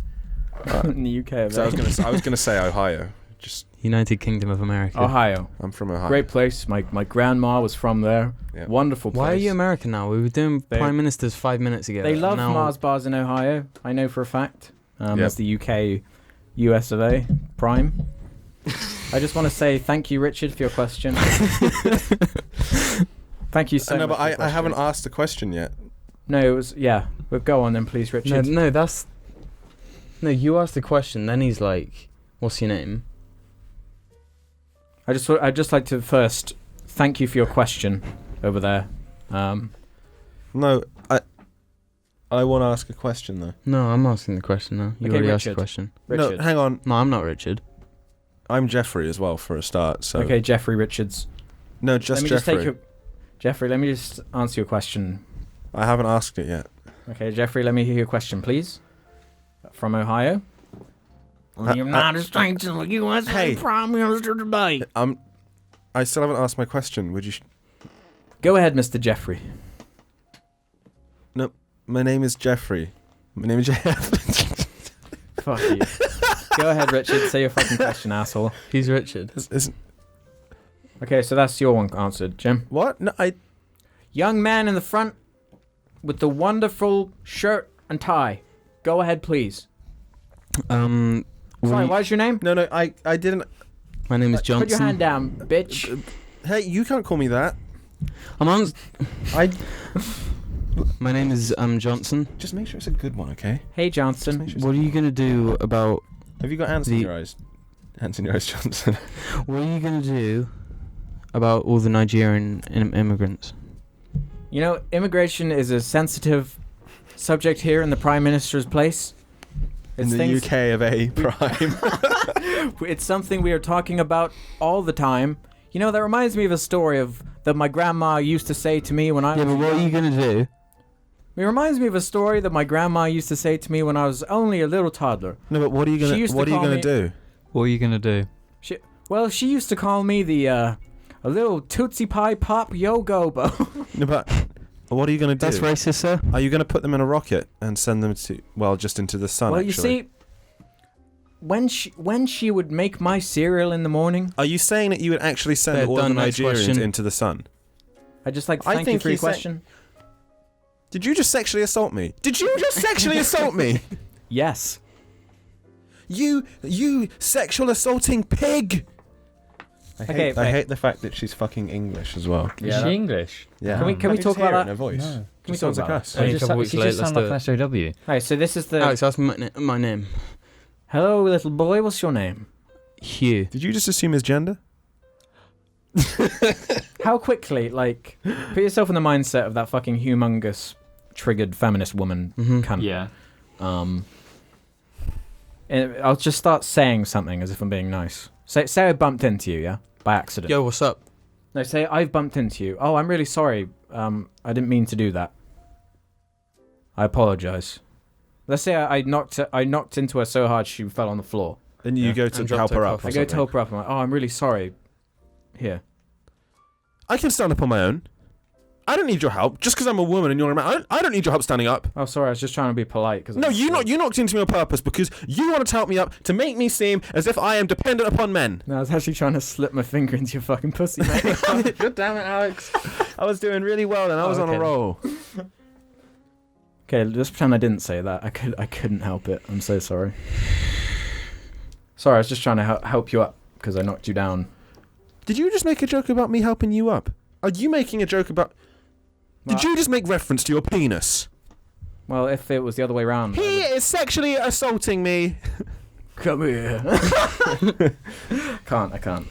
in the UK of So A. I was going to say Ohio. Just United Kingdom of America. Ohio. I'm from Ohio. Great place. My grandma was from there. Yeah. Wonderful place. Why are you American now? We were doing They- Prime Ministers 5 minutes ago. They love now, Mars bars in Ohio. I know for a fact. Yep. As the UK, US of A, Prime. I just want to say thank you, Richard, for your question. Thank you so No, much. but for your I haven't question. asked the question yet. No, it was Well, go on then, please, No, Richard. no, that's. No, you asked the question, then he's like, what's your name? I'd just like to first thank you for your question over there. No, I want to ask a question though. No, I'm asking the question now. You Okay, already asked the Richard. question. Richard. No, hang on. No, I'm not Richard. I'm Jeffrey as well for a start. So Okay, Jeffrey Richards. no, just let me Jeffrey. just take your Jeffrey, let me just answer your question. I haven't asked it yet. Okay, Jeffrey, let me hear your question, please. From Ohio. The United States and the USA Hey. Prime Minister debate. I still haven't asked my question. Would you? Go ahead, Mr. Jeffrey. My name is Jeffrey. My name is Jeff. Fuck you. Go ahead, Richard. Say your fucking question, asshole. Who's Richard? Okay, so that's your one answered, Jim. What? No, Young man in the front with the wonderful shirt and tie. Go ahead, please. What Sorry, do what is your name? No, I didn't. my name is Put your hand Johnson. down, bitch. Hey, you can't call me that. I'm on. I My name is Johnson. just make sure it's a good one, okay? Hey, Just Johnson. make sure it's What are you gonna do about? Have you got ants in The- your eyes? Ants in your eyes, Johnson. What are you gonna do about all the Nigerian immigrants? You know, immigration is a sensitive subject here in the Prime Minister's place. In It's the things- UK of A Prime. It's something we are talking about all the time. You know, that reminds me of a story that my grandma used to say to me when I Yeah, was but what are you gonna do? It reminds me of a story that my grandma used to say to me when I was only a little toddler. No, but what are you She gonna? used to What are you call gonna me- do? What are you gonna do? Well, she used to call me a little Tootsie Pie Pop Yo-Gobo. No, but what are you gonna do? That's racist, sir. Are you gonna put them in a rocket and send them just into the sun? Well, actually? you see, when she would make my cereal in the morning, Are you saying that you would actually send They're all the done, next Nigerians question. into the sun? I just like to I thank you think for your he's saying- question. Did you just sexually assault me? Did you just sexually assault me? Yes. You sexual assaulting pig! I hate the fact that she's fucking English as well. Is she English? Yeah. Can we talk about hear it that? in her voice? No. Can we Sounds talk like about us. Only a She couple weeks late, just let's sound do like an SOW. Right, so this is the... Alex, ask my name. Hello, little boy, what's your name? Hugh. Did you just assume his gender? How quickly, like, put yourself in the mindset of that fucking humongous, triggered feminist woman cunt. Yeah. And I'll just start saying something as if I'm being nice. Say I bumped into you, yeah? By accident. Yo, what's up? No, say I've bumped into you. Oh, I'm really sorry. I didn't mean to do that. I apologize. Let's say I knocked into her so hard she fell on the floor. Then you go And to dropped help her her up. coffee. or I go to something. help her up. I'm like, oh, I'm really sorry. Here. I can stand up on my own. I don't need your help. Just because I'm a woman and you're a man, I don't need your help standing up. Oh, sorry. I was just trying to be polite. Cause No, you knocked into me on purpose because you wanted to help me up to make me seem as if I am dependent upon men. No, I was actually trying to slip my finger into your fucking pussy, mate. God damn it, Alex. I was doing really well and I was on a okay. roll. Okay, just pretend I didn't say that. I couldn't help it. I'm so sorry. Sorry, I was just trying to help you up because I knocked you down. Did you just make a joke about me helping you up? Are you making a joke about... Did you just make reference to your penis? Well, if it was the other way around. He is sexually assaulting me. Come here. I can't.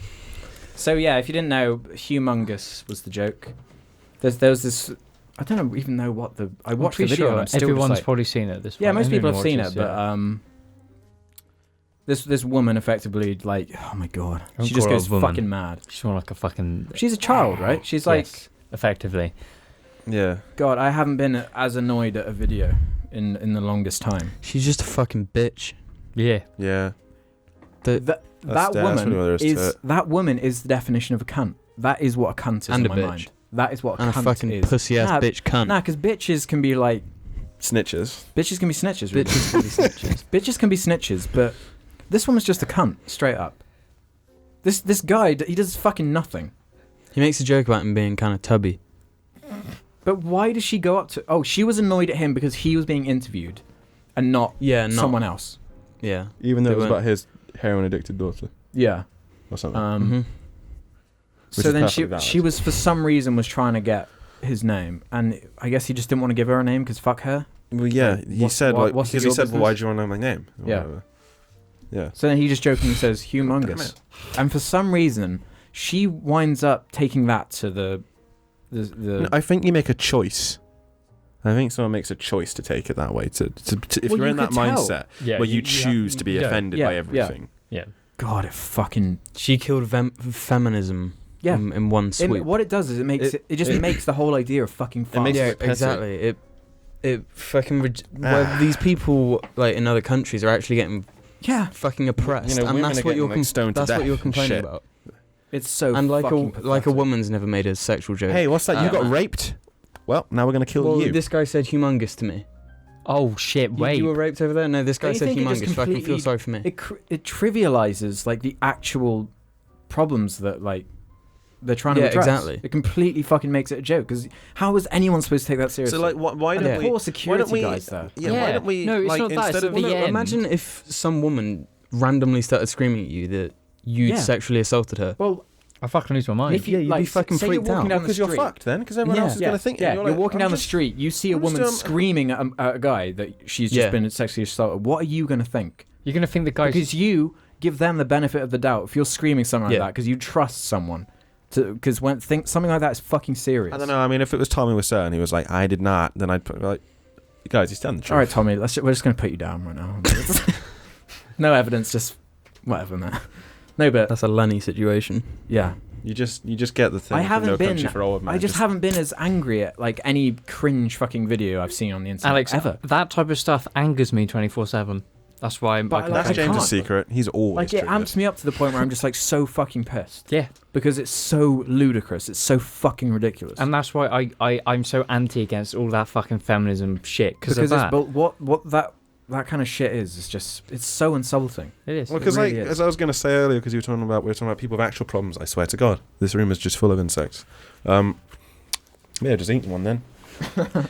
So yeah, if you didn't know, humongous was the joke. There was this. I don't even know what the. I watched the video. And I'm still just everyone's like, probably seen it at this point. yeah, most people have Everyone seen watches, it, but this woman effectively like, oh my god, Don't she just call her goes a woman. fucking mad. She's more like a fucking. She's a child, right? She's like, Yes, effectively. Yeah. God, I haven't been as annoyed at a video in the longest time. She's just a fucking bitch. Yeah. Yeah. That That's woman really what there is to is it. that woman is the definition of a cunt. That is what a cunt is And in a my bitch. mind. That is what a And a cunt fucking is. pussy ass Nah, bitch cunt. Nah, because bitches can be like Snitches. bitches can be snitches. Really. Bitches can be snitches. Bitches can be snitches, but this woman's just a cunt, straight up. This guy, he does fucking nothing. He makes a joke about him being kind of tubby. But why does she go up to? Oh, she was annoyed at him because he was being interviewed, and not Yeah, not someone else. Yeah. Even though They it was weren't- about his heroin addicted daughter Yeah. or something. Mhm. So is then perfectly valid. she was for some reason was trying to get his name, and I guess he just didn't want to give her a name because fuck her. Well, yeah, Like, he what's- said what- like what's because your he said, "Well, business?" why do you want to know my name?" Or Yeah. whatever. Yeah. So then he just jokingly says Damn humongous, it. and for some reason she winds up taking that to the. No, I think you make a choice. I think someone makes a choice to take it that way. To if Well, you're you in that could tell. mindset Yeah. where you choose to be yeah. offended Yeah, by yeah. everything. Yeah. God, it fucking She killed feminism yeah. in one swoop. What it does is it makes it just makes the whole idea of fucking fun. makes Yeah, it petty. exactly. It fucking well, these people like in other countries are actually getting fucking oppressed, You know, and women that's are what you're getting, like, stoned to that's what death you're and complaining shit. about. It's so And like fucking a pathetic. woman's never made a sexual joke. Hey, what's that? You got raped? Well, now we're gonna kill well, you. this guy said humongous to me. Oh shit! Wait. You were raped over there? No, this guy Don't you said think it just humongous. Fucking feel completely- sorry for me. It trivializes like the actual problems that like they're trying to Yeah, address. exactly. It completely fucking makes it a joke because how is anyone supposed to take that seriously? So like, why and don't the we? poor Why security don't we? guys there. Yeah, why Yeah. don't we? No, it's like, not that, it's instead at of the Well, no, end. imagine if some woman randomly started screaming at you that you'd Yeah. sexually assaulted her. Well, I fucking lose my mind. if you you'd be like, fucking say you're freaked out. walking down the because you're street. fucked then, because everyone Yeah. else is gonna think. Yeah, you're you're like, walking I'm down the just- street. You see a I'm woman just, screaming at a guy that she's just Yeah. been sexually assaulted. What are you gonna think? You're gonna think the guy's. Because you give them the benefit of the doubt if you're screaming something like Yeah. that because you trust someone. Because when something like that is fucking serious. I don't know. I mean, if it was Tommy Wiseau and he was like, "I did not," then I'd put like, "Guys, he's telling the truth." All right, Tommy. We're just gonna put you down right now. No evidence, just whatever, man. No, but That's a Lenny situation. yeah, You just get the thing. I from haven't No been. Country for Old Men. I just haven't been as angry at like any cringe fucking video I've seen on the internet Alex, ever. that type of stuff angers me 24/7. That's why. But, I like, That's I James's can't. secret. He's always Like it triggered. amps me up to the point where I'm just like so fucking pissed Yeah, because it's so ludicrous. It's so fucking ridiculous. and that's why I'm so anti against all that fucking feminism shit because of because it's, that. but what that kind of shit is just it's so insulting. It is. Well, It because really like is. as I was going to say earlier, because we were talking about people with actual problems. I swear to God, this room is just full of insects. Yeah, just eat one then.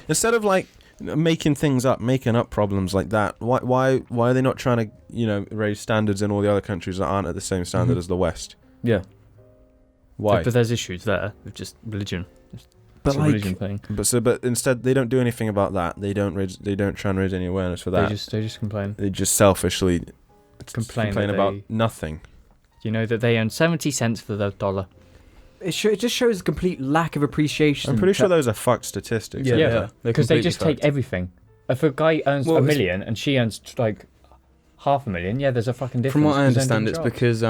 Instead of like making things up, making up problems like that. Why are they not trying to, raise standards in all the other countries that aren't at the same standard as the West? Yeah. Why? But there's issues there with just religion. But It's a religion thing. But instead they don't do anything about that. They don't try and raise any awareness for that. They just complain. They just selfishly complain that about they- nothing. You know that they earn 70 cents for the dollar. It just shows a complete lack of appreciation. I'm pretty sure those are fucked statistics. Yeah, Yeah, they're because they completely just take fucked. everything. If a guy earns Well, a it's- million and she earns like $500,000, yeah, there's a fucking difference. From what I 'cause they're understand, doing it's jobs. because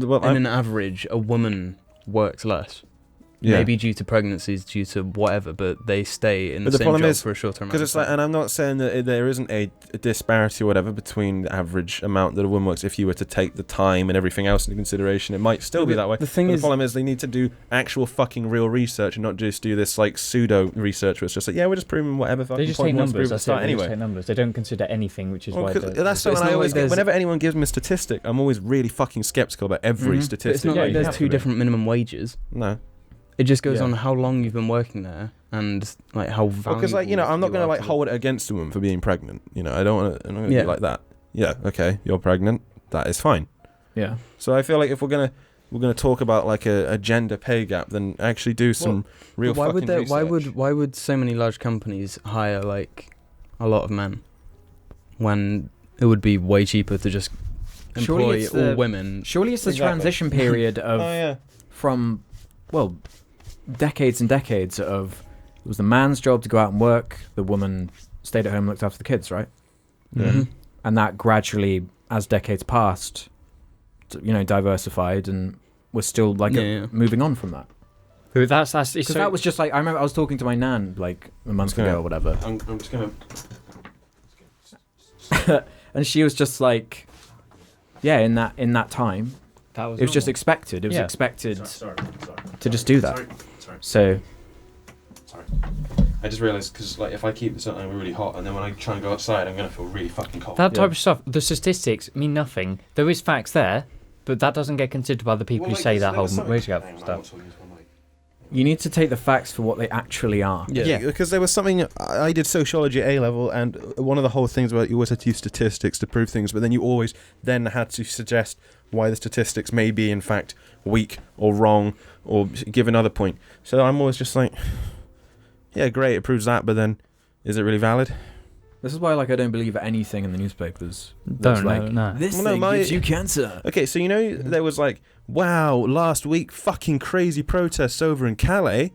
Well, in an average, a woman works less. yeah. Maybe due to pregnancies, due to whatever, but they stay in But the the same problem job is- for a shorter amount Because of it's like, time. and I'm not saying that there isn't a disparity or whatever between the average amount that a woman works. If you were to take the time and everything else into consideration, it might still be that way. The thing But is, the problem is they need to do actual fucking real research and not just do this like pseudo research where it's just like, yeah, we're just proving whatever fucking They just point take we want to numbers. prove at the That's start it. They just anyway. take numbers. They don't consider anything, which is Well, why 'cause they're- that's But it's when I not always like get, there's- whenever anyone gives me a statistic, I'm always really fucking skeptical about every Mhm. but statistic. it's not Yeah, like you there's have to two be. different minimum wages. No. It just goes Yeah. on how long you've been working there and like how valuable. Because I'm not gonna you are like to the- hold it against a woman for being pregnant. I don't want to. I'm not gonna Yeah. be like that. Yeah. Okay. You're pregnant. That is fine. Yeah. So I feel like if we're gonna talk about like a gender pay gap, then actually do some real But why would fucking research. why would so many large companies hire like a lot of men when it would be way cheaper to just Surely employ it's all the- women? Surely it's the Exactly. transition period of Oh yeah. from, well, decades and decades of it was the man's job to go out and work, the woman stayed at home and looked after the kids, right? Yeah. Mhm. And that gradually, as decades passed, diversified and was still like Yeah. moving on from that. But that's it's Because so, that was just like, I remember I was talking to my nan like a month gonna- ago or whatever, I'm just gonna. and she was just like, yeah, in that time, that was it was just normal. expected. It was Yeah. expected Sorry. to just do that. Sorry. So I just realised because like if I keep this up, I'm really hot, and then when I try and go outside, I'm gonna feel really fucking cold. That Yeah. type of stuff, the statistics mean nothing. There is facts there, but that doesn't get considered by the people who say that whole wage gap stuff. you need to take the facts for what they actually are. Yeah, because there was something I did sociology at A level, and one of the whole things about you always had to use statistics to prove things, but then you always then had to suggest why the statistics may be in fact weak or wrong or give another point. So I'm always just like, yeah, great, it proves that, but then is it really valid? This is why, like, I don't believe anything in the newspapers. That's Don't like, no. this Well, no, thing my- gives you cancer. Okay, so there was like, wow, last week fucking crazy protests over in Calais.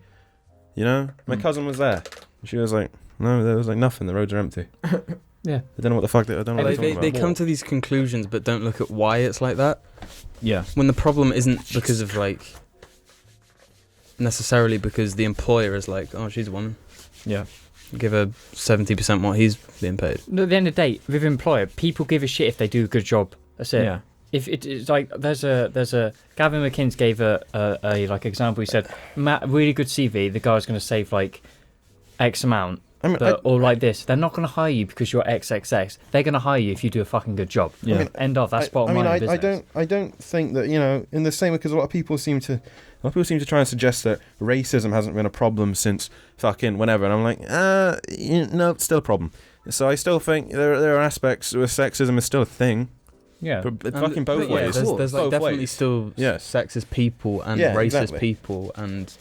My cousin was there. And she was like, no, there was like nothing. The roads are empty. Yeah. I don't know what the fuck I don't know what They, they're talking they about. come to these conclusions but don't look at why it's like that. Yeah. When the problem isn't because of like necessarily because the employer is like, oh, she's a woman, Yeah. give her 70% what he's being paid. No, at the end of the day, with employer, people give a shit if they do a good job. That's it. Yeah. If it's like there's a Gavin McInnes gave a like example. He said, Matt, really good CV. The guy's going to save like X amount, I mean, but or like this. They're not going to hire you because you're XXX. They're going to hire you if you do a fucking good job. Yeah. I mean, End of. That's bottom line of business. I don't think that in the same way, because a lot of people seem to try and suggest that racism hasn't been a problem since fucking whenever, and I'm like, no, it's still a problem. So I still think there are aspects where sexism is still a thing, Yeah. but fucking both Yeah, ways. there's like Both definitely ways. still Yes. sexist people and Yeah, racist exactly. people and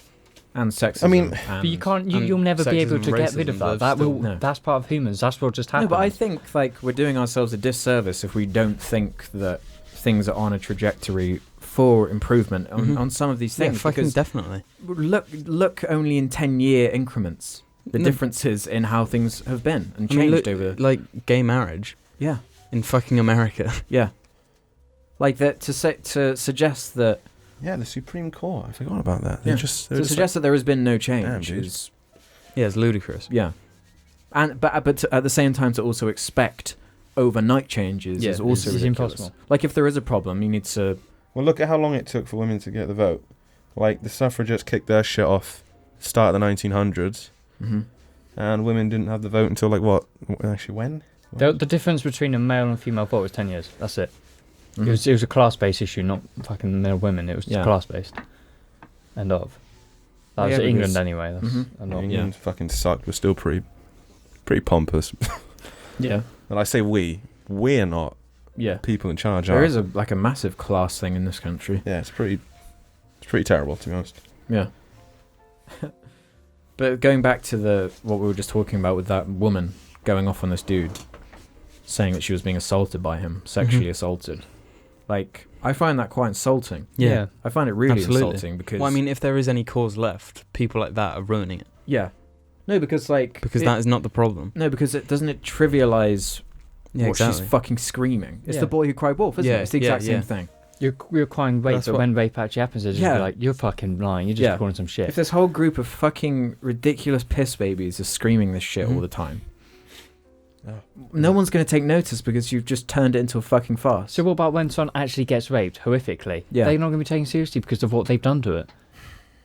Sexism. I mean- But you can't. and You'll never be able sexism, to get rid of racism, that. those That will. still- No. That's part of humans. That's what just No, happened. but I think like we're doing ourselves a disservice if we don't think that things are on a trajectory for improvement Mhm. on some of these yeah, things. fucking because definitely. look only in 10-year increments. The No. differences in how things have been and I mean, changed look, over. like gay marriage Yeah, in fucking America. yeah. Like that to suggest that Yeah, the Supreme Court. I forgot about that. Yeah. They're to just suggest that there has been no change Damn, dude. is Yeah, it's ludicrous. yeah. And but to, at the same time to also expect overnight changes Yeah, is also it's ridiculous. impossible. Like if there is a problem, you need to well, look at how long it took for women to get the vote. Like the suffragettes kicked their shit off start of the 1900s, and women didn't have the vote until like what? Actually, when? the difference between a male and female vote was 10 years. That's it. Mhm. It was a class-based issue, not fucking male women. It was Yeah. class-based. End of. That Well, was yeah, England because- anyway. That's Mhm. a lot. England fucking sucked. We're still pretty pretty pompous. Yeah. And I say we're not Yeah. people in charge. There are. is a massive class thing in this country. Yeah, it's pretty terrible, to be honest. Yeah. But going back to what we were just talking about with that woman going off on this dude, saying that she was being assaulted by him, sexually assaulted. Like, I find that quite insulting. Yeah. I find it really Absolutely. insulting because... Well, I mean, if there is any cause left, people like that are ruining it. Yeah. No, because like... Because that is not the problem. No, because it doesn't trivialize Yeah, what exactly. she's fucking screaming. It's Yeah. the boy who cried wolf, isn't it? Yeah, It's the exact yeah, same yeah. thing. You're crying rape, That's but what- when rape actually happens, they're just Yeah. be like, you're fucking lying. You're just Yeah. calling some shit. If this whole group of fucking ridiculous piss babies is screaming this shit all Mhm. the time, Oh. no one's going to take notice because you've just turned it into a fucking farce. So what about when someone actually gets raped horrifically? Yeah. They're not going to be taken seriously because of what they've done to it.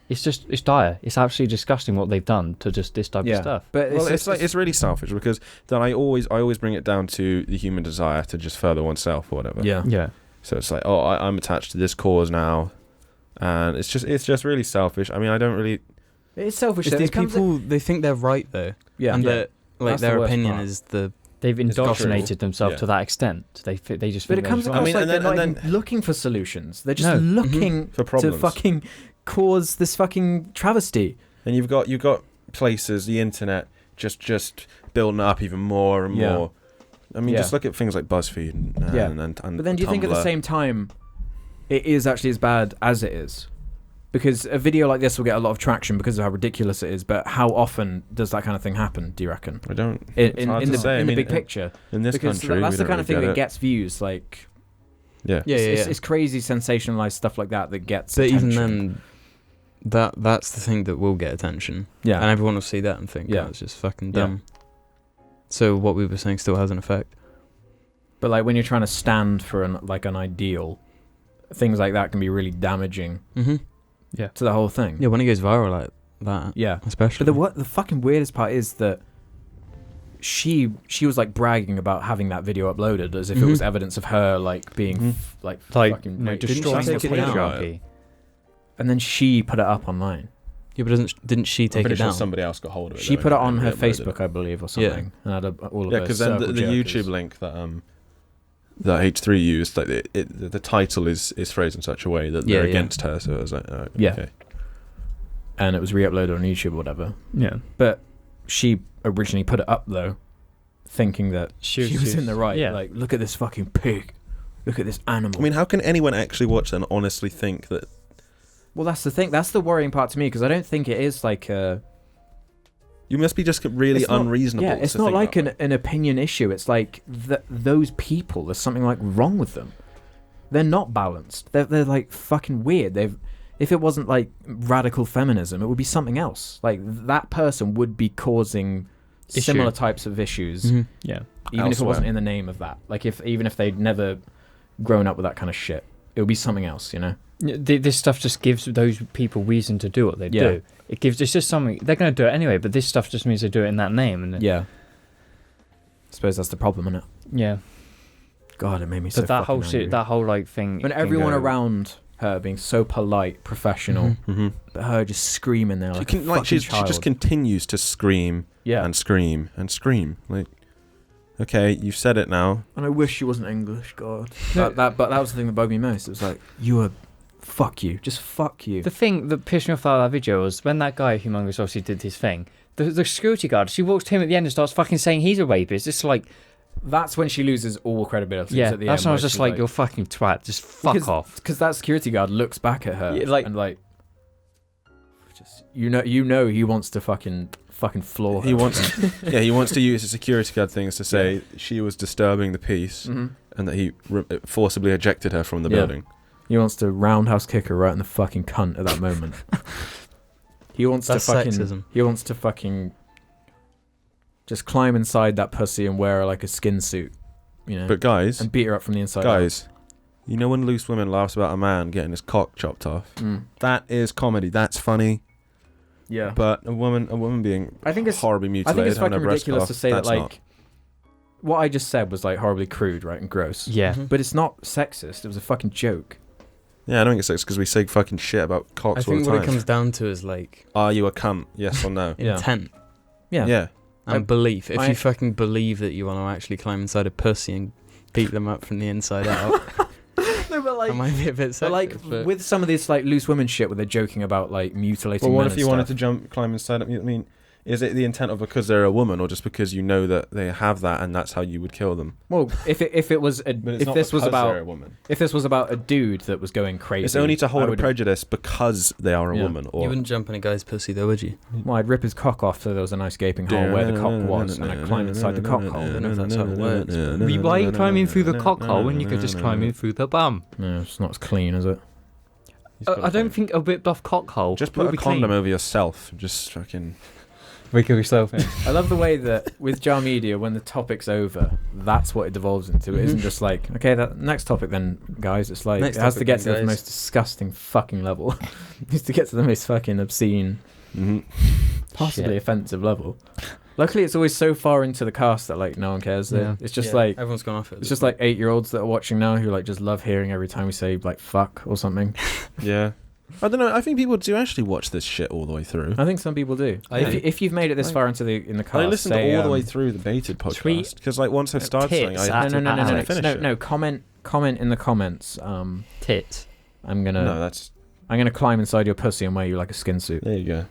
It's dire. It's absolutely disgusting what they've done to just this type of stuff. But Well, it's really selfish because then I always bring it down to the human desire to just further oneself or whatever. yeah. Yeah. So it's like, oh, I'm attached to this cause now, and it's just really selfish. I mean, I don't really. It's selfish. It's though. these It comes- people, they think they're right, though. Yeah. And yeah. that, like, That's the their worst opinion part. is the... They've It's gospel. indoctrinated themselves Yeah. to that extent. They just. But think it they're comes just across right. mean, like and they're then- not even looking for solutions. They're just No. looking For to problems. fucking cause this fucking travesty. And you've got places, the internet, just building up even more and Yeah. more. I mean, Yeah. just look at things like BuzzFeed and Yeah. and But then do you think at the Tumblr. same time it is actually as bad as it is? Because a video like this will get a lot of traction because of how ridiculous it is, but how often does that kind of thing happen, do you reckon? I don't. In, It's hard in to the, say. I in the mean, big picture. in this Because country, that's we the don't kind of really thing that get gets views. Like, it. Yeah, it's crazy sensationalized stuff like that gets But attention. even then, that's the thing that will get attention. Yeah. And everyone will see that and think, Yeah. oh, it's just fucking Yeah. dumb. So what we were saying still has an effect. But like when you're trying to stand for an ideal, things like that can be really damaging Mm-hmm. to the whole thing. Yeah, when it goes viral like that, Yeah. especially. But the fucking weirdest part is that she was like bragging about having that video uploaded as if it was evidence of her like being Mhm. Like, fucking no, raped. destroying she the take it down? patriarchy. And then she put it up online. Yeah, but didn't she I'm take pretty it sure down? somebody else got hold of it. She though, put it and on her re-uploaded Facebook, it. I believe, or Yeah. something, and had all of Yeah, her because then the circle YouTube jerkers. link that H3 used, like the title is phrased in such a way that they're Yeah, yeah. against her. So it was like, oh, Yeah. okay. and it was re-uploaded on YouTube or whatever. Yeah. But she originally put it up though, thinking that She she was in the right. Yeah. Like, look at this fucking pig. Look at this animal. I mean, how can anyone actually watch that and honestly think that? well, that's the thing. That's the worrying part to me because I don't think it is like a. You must be just really It's not- unreasonable. Yeah, it's to not think like that way. an opinion issue. It's like those people. There's something like wrong with them. They're not balanced. They're like fucking weird. If it wasn't like radical feminism, it would be something else. Like that person would be causing similar types of issues, Mm-hmm. Yeah. even if it Elsewhere. wasn't in the name of that. Like even if they'd never grown up with that kind of shit, it would be something else. You know? This stuff just gives those people reason to do what they Yeah. do. It's just something they're going to do it anyway. But this stuff just means they do it in that name. And Yeah. I suppose that's the problem, isn't it? yeah. God, it made me so. But that whole fucking angry. shit, that whole like thing. When can everyone go- around her being so polite, professional, Mhm. but her just screaming there like a fucking she child. just continues to scream yeah. and scream and scream. Like, okay, you've said it now. And I wish she wasn't English, God. No. But that was the thing that bugged me most. It was like, fuck you. Just fuck you. The thing that pissed me off about that video was when that guy, Humongous, obviously did his thing. The security guard, she walks to him at the end and starts fucking saying he's a rapist. It's like, That's when she loses all credibility. yeah, At the that's end, when I was where just she's like, you're fucking twat, just fuck off. Because that security guard looks back at her Yeah, like- and like, just you know he wants to fucking floor her. He wants, he wants to use the security guard things to say she was disturbing the peace Mhm. and that he forcibly ejected her from the Yeah. building. He wants to roundhouse kick her right in the fucking cunt at that moment. He wants That's to fucking. sexism. He wants to fucking. Just climb inside that pussy and wear like a skin suit, you know, But guys, and beat her up from the inside. guys, you know when Loose Women laughs about a man getting his cock chopped off? out. Mm. That is comedy. That's funny. Yeah. But a woman being I think it's horribly I mutilated, think it's having fucking her breast cut ridiculous off, to say that that's like not. what I just said was like horribly crude, right, and gross. Yeah. Mhm. But it's not sexist. It was a fucking joke. Yeah, I don't think it's because we say fucking shit about cocks I all think the what time. it comes down to is like Are you a cunt? Yes or no? Yeah. intent. Yeah. Yeah. and belief. If you fucking believe that you want to actually climb inside a pussy and beat them up from the inside out, No, but like, that might be a bit but like sexist, but with some of this like loose women shit where they're joking about like mutilating. Well, what men if you and wanted stuff. to climb inside? I mean, is it the intent of because they're a woman, or just because you know that they have that and that's how you would kill them? Well, if it was a, But it's if not this was because they're about a woman. if this was about a dude that was going crazy, It's only to I hold a would- prejudice because they are a Yeah. woman. Or you wouldn't jump in a guy's pussy though, would you? Well, I'd rip his cock off so there was a nice gaping hole where the cock was, and I'd climb inside the cock hole. I don't know if that's how it works. Why are you climbing through the cock hole when you could just climb in through the bum? No, it's not as clean, is it? I don't think a whipped off cock hole. Just will put a be condom clean. over yourself. Just fucking. Wiggle yourself in. I love the way that with Jar Media, when the topic's over, that's what it devolves into. It isn't just like, okay, that next topic then, guys. It's like Next it has to topic get then, to the guys. most disgusting fucking level. It has to get to the most fucking obscene, possibly Shit. offensive level. Luckily, it's always so far into the cast that like no one cares. Yeah. It's just Yeah, like everyone's gone off it. it's just like 8-year-olds that are watching now who like just love hearing every time we say like fuck or something. Yeah. I don't know. I think people do actually watch this shit all the way through. I think some people do. Yeah. If you've made it this far into the cast, I listened say, all the way through the baited tweet podcast because, like, once I started something, tits I at- no, finish it. no. Comment in the comments. Tits. I'm No, gonna that's climb inside your pussy and wear you like a skin suit. there. You go.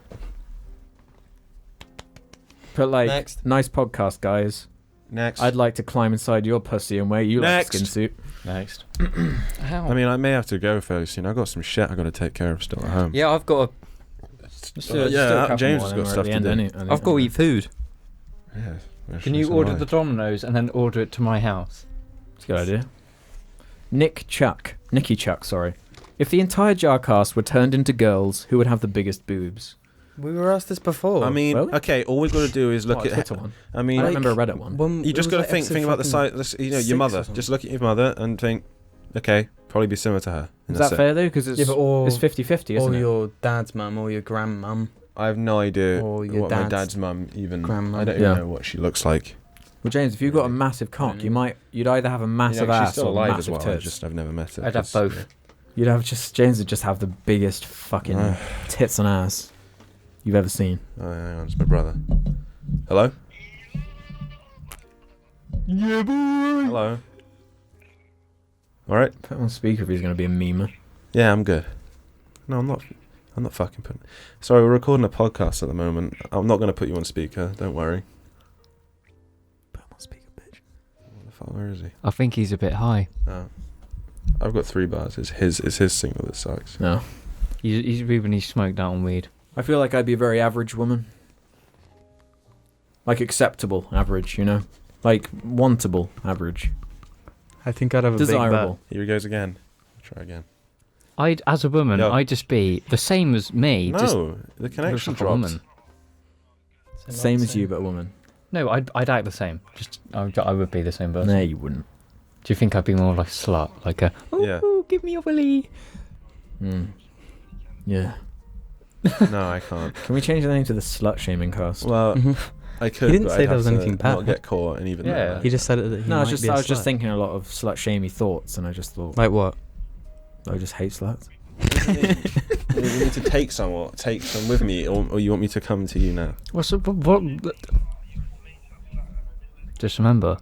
But like, Next. nice podcast, guys. Next. I'd like to climb inside your pussy and wear you like a Next. skin suit. Next. I mean, I may have to go fairly soon. I've got some shit I got to take care of still at home. Yeah, I've got James has got stuff to do. I've got to eat food. Yeah. Can you order the Domino's and then order it to my house? It's a good idea. Nicky Chuck, sorry. If the entire JARCAST were turned into girls, who would have the biggest boobs? We were asked this before. I mean, Really? okay. All we've got to do is look What, a at. Twitter one. I I mean, don't remember a Reddit one. you just got to think about the size. You know, your mother. Just look at your mother and think, okay, probably be similar to her. And Is that's that it. fair though? Because it's Yeah, but or, it's 50-50, or isn't it? your dad's mum or your grandmum. I have no idea Or your what my dad's dad's mum even. grandmum. I don't Yeah. even know what she looks like. Well, James, if you've got a massive cock, you'd either have a massive she's ass still or alive massive as well. tits. I've never met her. I'd have 'cause, both. You'd have James would just have the biggest fucking tits and ass you've ever seen. Oh, hang on, it's my brother. Hello. Yeah, boy. Hello. All right. Put him on speaker if he's going to be a memer. Yeah, I'm good. No, I'm not. I'm not fucking putting. Sorry, we're recording a podcast at the moment. I'm not going to put you on speaker. Don't worry. Put him on speaker, bitch. What the fuck? Where is he? I think he's a bit high. Oh. I've got 3 bars. It's his signal that sucks. No. He's when he smoked out on weed. I feel like I'd be a very average woman. Like acceptable average, you know? Like wantable average. I think I'd have a Desirable. Here he goes again. Try again. I'd, as a woman, Yo. I'd just be the same as me. No, just the connection a dropped. woman. big bat. Same as you, but a woman. No, I'd act the same. Just I would be the same person. No, you wouldn't. Do you think I'd be more like a slut, like a Yeah. give me a willy? Yeah. No, I can't. Can we change the name to the slut shaming cast? Well, Mhm. I could. He didn't but say I'd there was have to anything bad. Not get caught, and even Yeah. then, He just said it that he No, I might was be a just slut. thinking a lot of slut shamey thoughts, and I just thought Like what? I just hate sluts. you need to take some with me, or you want me to come to you now? What's up? What? Just remember,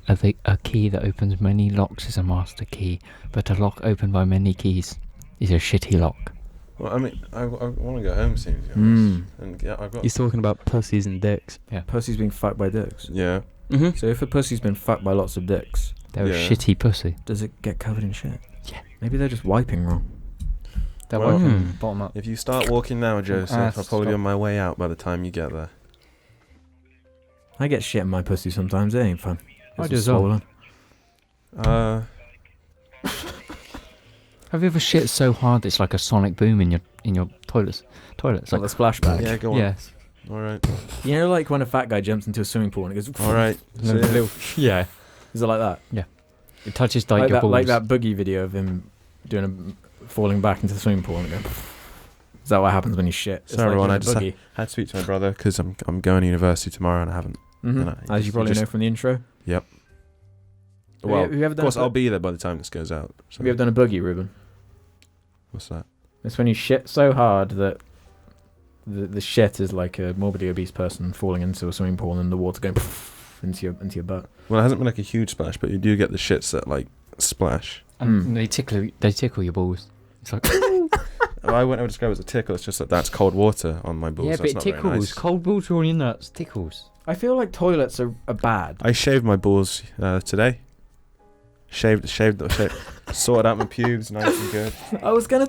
a key that opens many locks is a master key, but a lock opened by many keys is a shitty lock. Well, I mean, I want to go home soon, to be Mm. honest. And yeah, I've got. He's talking about pussies and dicks. Pussy's being fucked by dicks. Yeah. Mm-hmm. So if a pussy's been fucked by lots of dicks, They're a Yeah. shitty pussy. does it get covered in shit? Yeah. Maybe they're just wiping wrong. They're Well, working bottom up. If you start walking now, Joseph, Ah, I'll probably be stop. on my way out by the time you get there. I get shit in my pussy sometimes. It ain't fun. I It's do as well. swollen. Have you ever shit so hard it's like a sonic boom in your toilets? It's Like like the splashback. yeah, go on. yes. All right. You know, like when a fat guy jumps into a swimming pool and it goes. All right. See ya. Yeah. Is it like that? It touches like your that, balls. like that boogie video of him doing falling back into the swimming pool and it goes. Is that what happens when you shit? It's So everyone, doing I a just boogie. had to speak to my brother because I'm going to university tomorrow and I haven't. Mhm. and I As you just- probably just- know from the intro. Yep. Have Well, you ever of done course, a, I'll be there by the time this goes out. So. Have you ever done a boogie, Ruben? What's that? It's when you shit so hard that the shit is like a morbidly obese person falling into a swimming pool and the water going into your butt. Well, it hasn't been like a huge splash, but you do get the shits that like splash. And they tickle your balls. It's like I wouldn't ever describe it as a tickle. It's just that that's cold water on my balls. yeah, That's but it not very tickles. nice. Cold water on your nuts tickles. I feel like toilets are bad. I shaved my balls today. Shaved, sorted out my pubes, nice and good. I was gonna.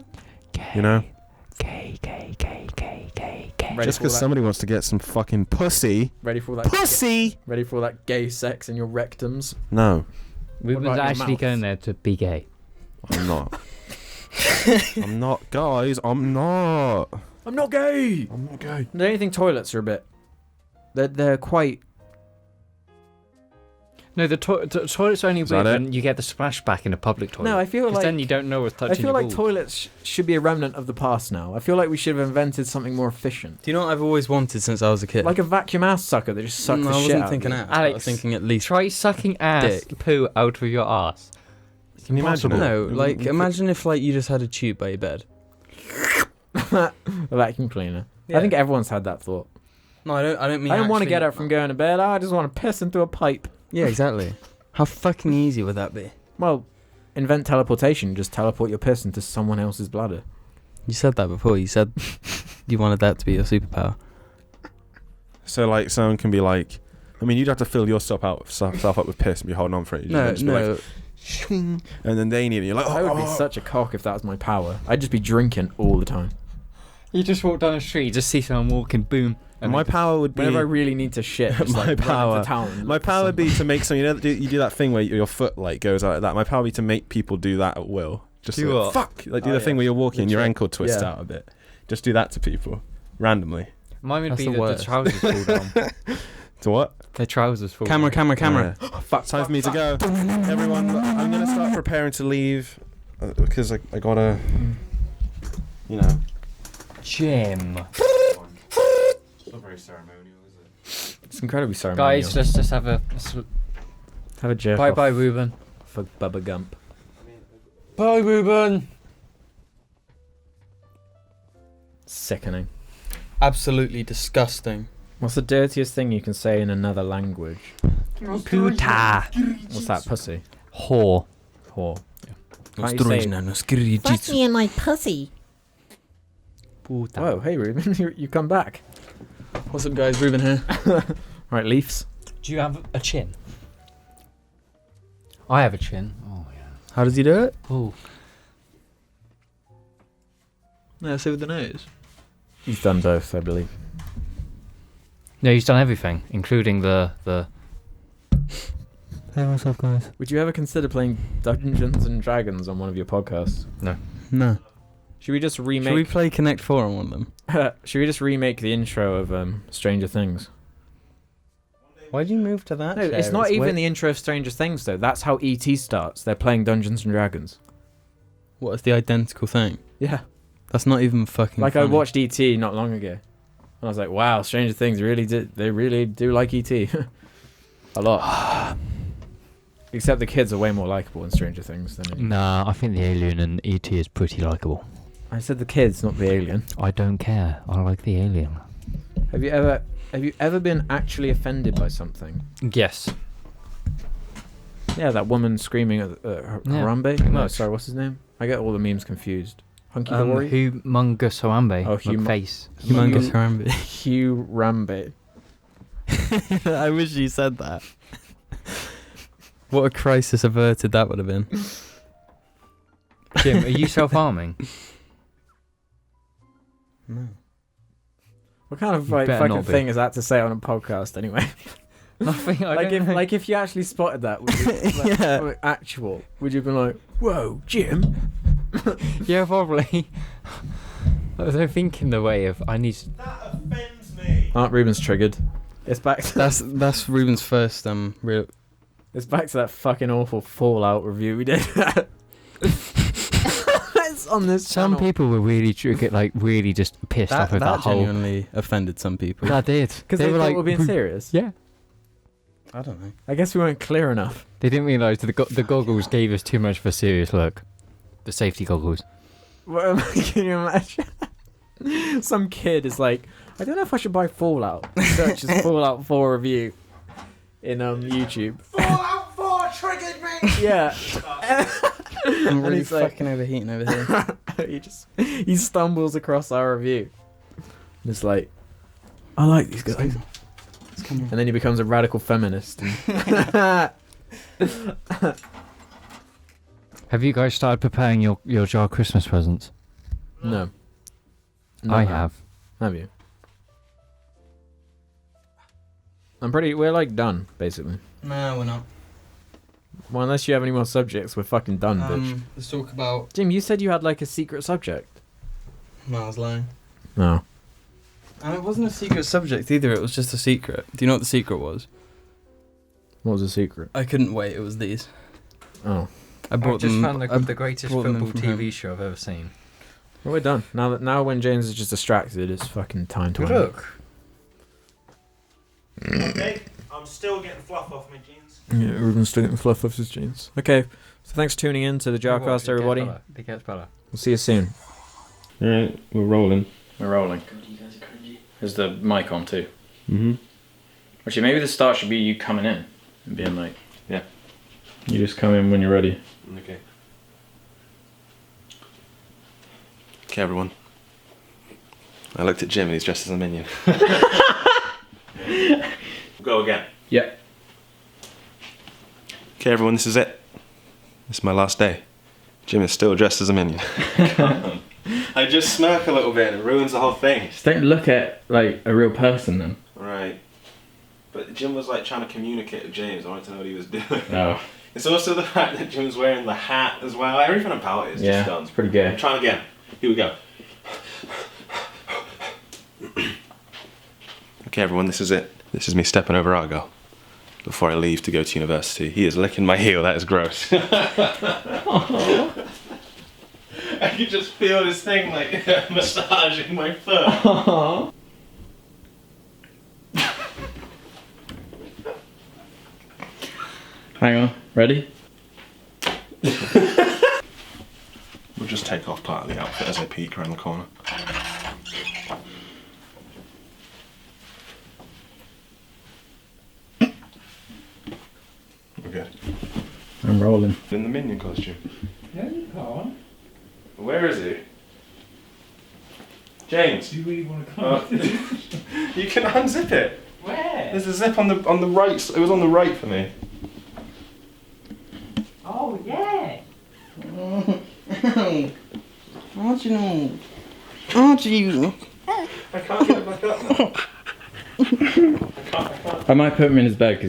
You know, Gay. Ready just for because that- somebody wants to get some fucking pussy. Ready for that? Pussy. Ready for all that gay sex in your rectums? No, We What were about your actually mouth? going there to be gay. I'm not. I'm not, guys. I'm not. I'm not gay. I'm not gay. Don't you think toilets are a bit? They're quite. No, the toilet's only Is that weird it? when you get the splashback in a public toilet. No, I feel 'Cause like then you don't know what's touching I feel your like balls. toilets should be a remnant of the past now. I feel like we should have invented something more efficient, Do you know what I've always wanted since I was a kid? like a vacuum ass sucker that just sucks no, the I shit wasn't out thinking of you. ass. I was Alex, thinking at least. Try sucking ass Dick. poo out of your ass. Can you imagine it? No, You- like you imagine if like you just had a tube by your bed. A vacuum cleaner. Yeah. I think everyone's had that thought. No, I don't mean. I don't want to actually- get up from going to bed. I just want to piss into a pipe. Yeah, exactly. How fucking easy would that be? Well, invent teleportation. Just teleport your piss into someone else's bladder. You said that before. You said you wanted that to be your superpower. So like someone can be like, I mean, you'd have to fill yourself up with piss and be holding on for it. You'd No, just be no. like, swing, and then they need it. You're like, I would be oh. such a cock if that was my power. I'd just be drinking all the time. You just walk down the street, you just see someone walking, boom. And my power would be. Whenever I really need to shit, just My like power. run into town and My look for power would be someone. to make some. You know, you do that thing where your foot like goes out like that. My power would be to make people do that at will. Just Do like, what? fuck, like do Oh, the thing yeah. where you're walking and your Legit. ankle twists Yeah. out a bit. Just do that to people randomly. Mine would That's be the that the worst. trousers fall down. To what? The trousers fall Camera, down. camera. Fuck. Time for me to go. Everyone, I'm gonna start preparing to leave because I gotta, you know. Jim. It's not very ceremonial, is it? It's incredibly ceremonial. Guys, let's just have a have a jerk bye off bye, Ruben. for Bubba Gump. Bye, Ruben. Sickening. Absolutely disgusting. What's the dirtiest thing you can say in another language? Puta. What's that? Pussy. Whore. Whore. Can't you say- Fuck me in my pussy. Puta. Whoa, hey Ruben, you come back. What's up, guys? Ruben here. Right, Leafs. Do you have a chin? I have a chin. Oh, yeah. How does he do it? Oh. No, say with the nose. He's done both, I believe. No, he's done everything, including the. Hey, what's up, guys? Would you ever consider playing Dungeons and Dragons on one of your podcasts? No. Should we just Should we remake? play Connect 4 on one of them? Should we just remake the intro of Stranger Things? Why'd you move to that? No, it's not even the intro of Stranger Things though. That's how ET starts. They're playing Dungeons and Dragons. What is the identical thing? Yeah. That's not even fucking. Like funny. I watched ET not long ago, and I was like, "Wow, Stranger Things they really do like ET a lot." Except the kids are way more likable in Stranger Things than in... Nah, I think the alien and ET is pretty likable. I said the kids, not the alien. I don't care. I like the alien. Have you ever been actually offended by something? Yes. Yeah, that woman screaming at Harambe. pretty No, much. sorry, what's his name? I get all the memes confused. Hunky Dory. Humongous Harambe. Oh, face. Humongous Harambe. Hugh Rambe. I wish you said that. What a crisis averted that would have been. Jim, are you self-harming? No. What kind of You better fucking not be. thing is that to say on a podcast anyway? Nothing. Like if you actually spotted that, would you, Yeah. actual, would you be like, "Whoa, Jim"? Yeah, probably. I was thinking the way of I need. That offends me. Aunt Ruben's triggered. It's back. To, That's Ruben's first real. it's back to that fucking awful Fallout review we did. It's on this. Some channel. people were really triggered, like really just pissed off with that whole. genuinely offended some people. That did because they were thought like, we're being serious. yeah. I don't know. I guess we weren't clear enough. They didn't realise the goggles gave us too much of a serious look. The safety goggles. Can you imagine? Some kid is like, I don't know if I should buy Fallout. Searches Fallout 4 review in YouTube. Fallout 4 triggered me. Yeah. I'm really he's like- fucking overheating over here. he stumbles across our review. And it's like, I like these guys. It's coming. And then he becomes a radical feminist. Have you guys started preparing your jar Christmas presents? No. I have. Have you? We're like done, basically. No, we're not. Well, unless you have any more subjects, we're fucking done, bitch. Let's talk about. Jim, you said you had like a secret subject. No, I was lying. No. And it wasn't a secret subject either, it was just a secret. Do you know what the secret was? What was the secret? I couldn't wait, it was these. Oh. I brought I've just them. found I the greatest brought them in football from TV home. show I've ever seen. Well, we're done. Now when James is just distracted, it's fucking time to end. Look. Okay, I'm still getting fluff off my jeans. Yeah, Ruben's still getting fluff off his jeans. Okay, so thanks for tuning in to the JARCAST, everybody. It gets better. We'll see you soon. Alright, we're rolling. We're rolling. God, you guys are cringy. Is the mic on too? Mm-hmm. Actually, maybe the start should be you coming in and being like, Yeah. You just come in when you're ready. Okay. Okay, everyone. I looked at Jim and he's dressed as a minion. Go again. Yeah. Okay, everyone, this is it. This is my last day. Jim is still dressed as a minion. I just smirk a little bit and it ruins the whole thing. Just don't look at like a real person then. Right. But Jim was like trying to communicate with James. I wanted to know what he was doing. No. It's also the fact that Jim's wearing the hat as well. Everything about it is just done. it's pretty gay. I'm trying again. Here we go. Okay, everyone, this is it. This is me stepping over Argo before I leave to go to university. He is licking my heel. That is gross. I can just feel this thing like massaging my foot. Hang on. Ready? We'll just take off part of the outfit as I peek around the corner. We're good. I'm rolling. In the minion costume. Yeah, you can't. Where is he? James. Do you really want to come? Oh. You can unzip it. Where? There's a zip on the right. It was on the right for me. Oh, yeah. Archie, Archie. I can't get it back up now. I can't. I might put him in his bed 'cause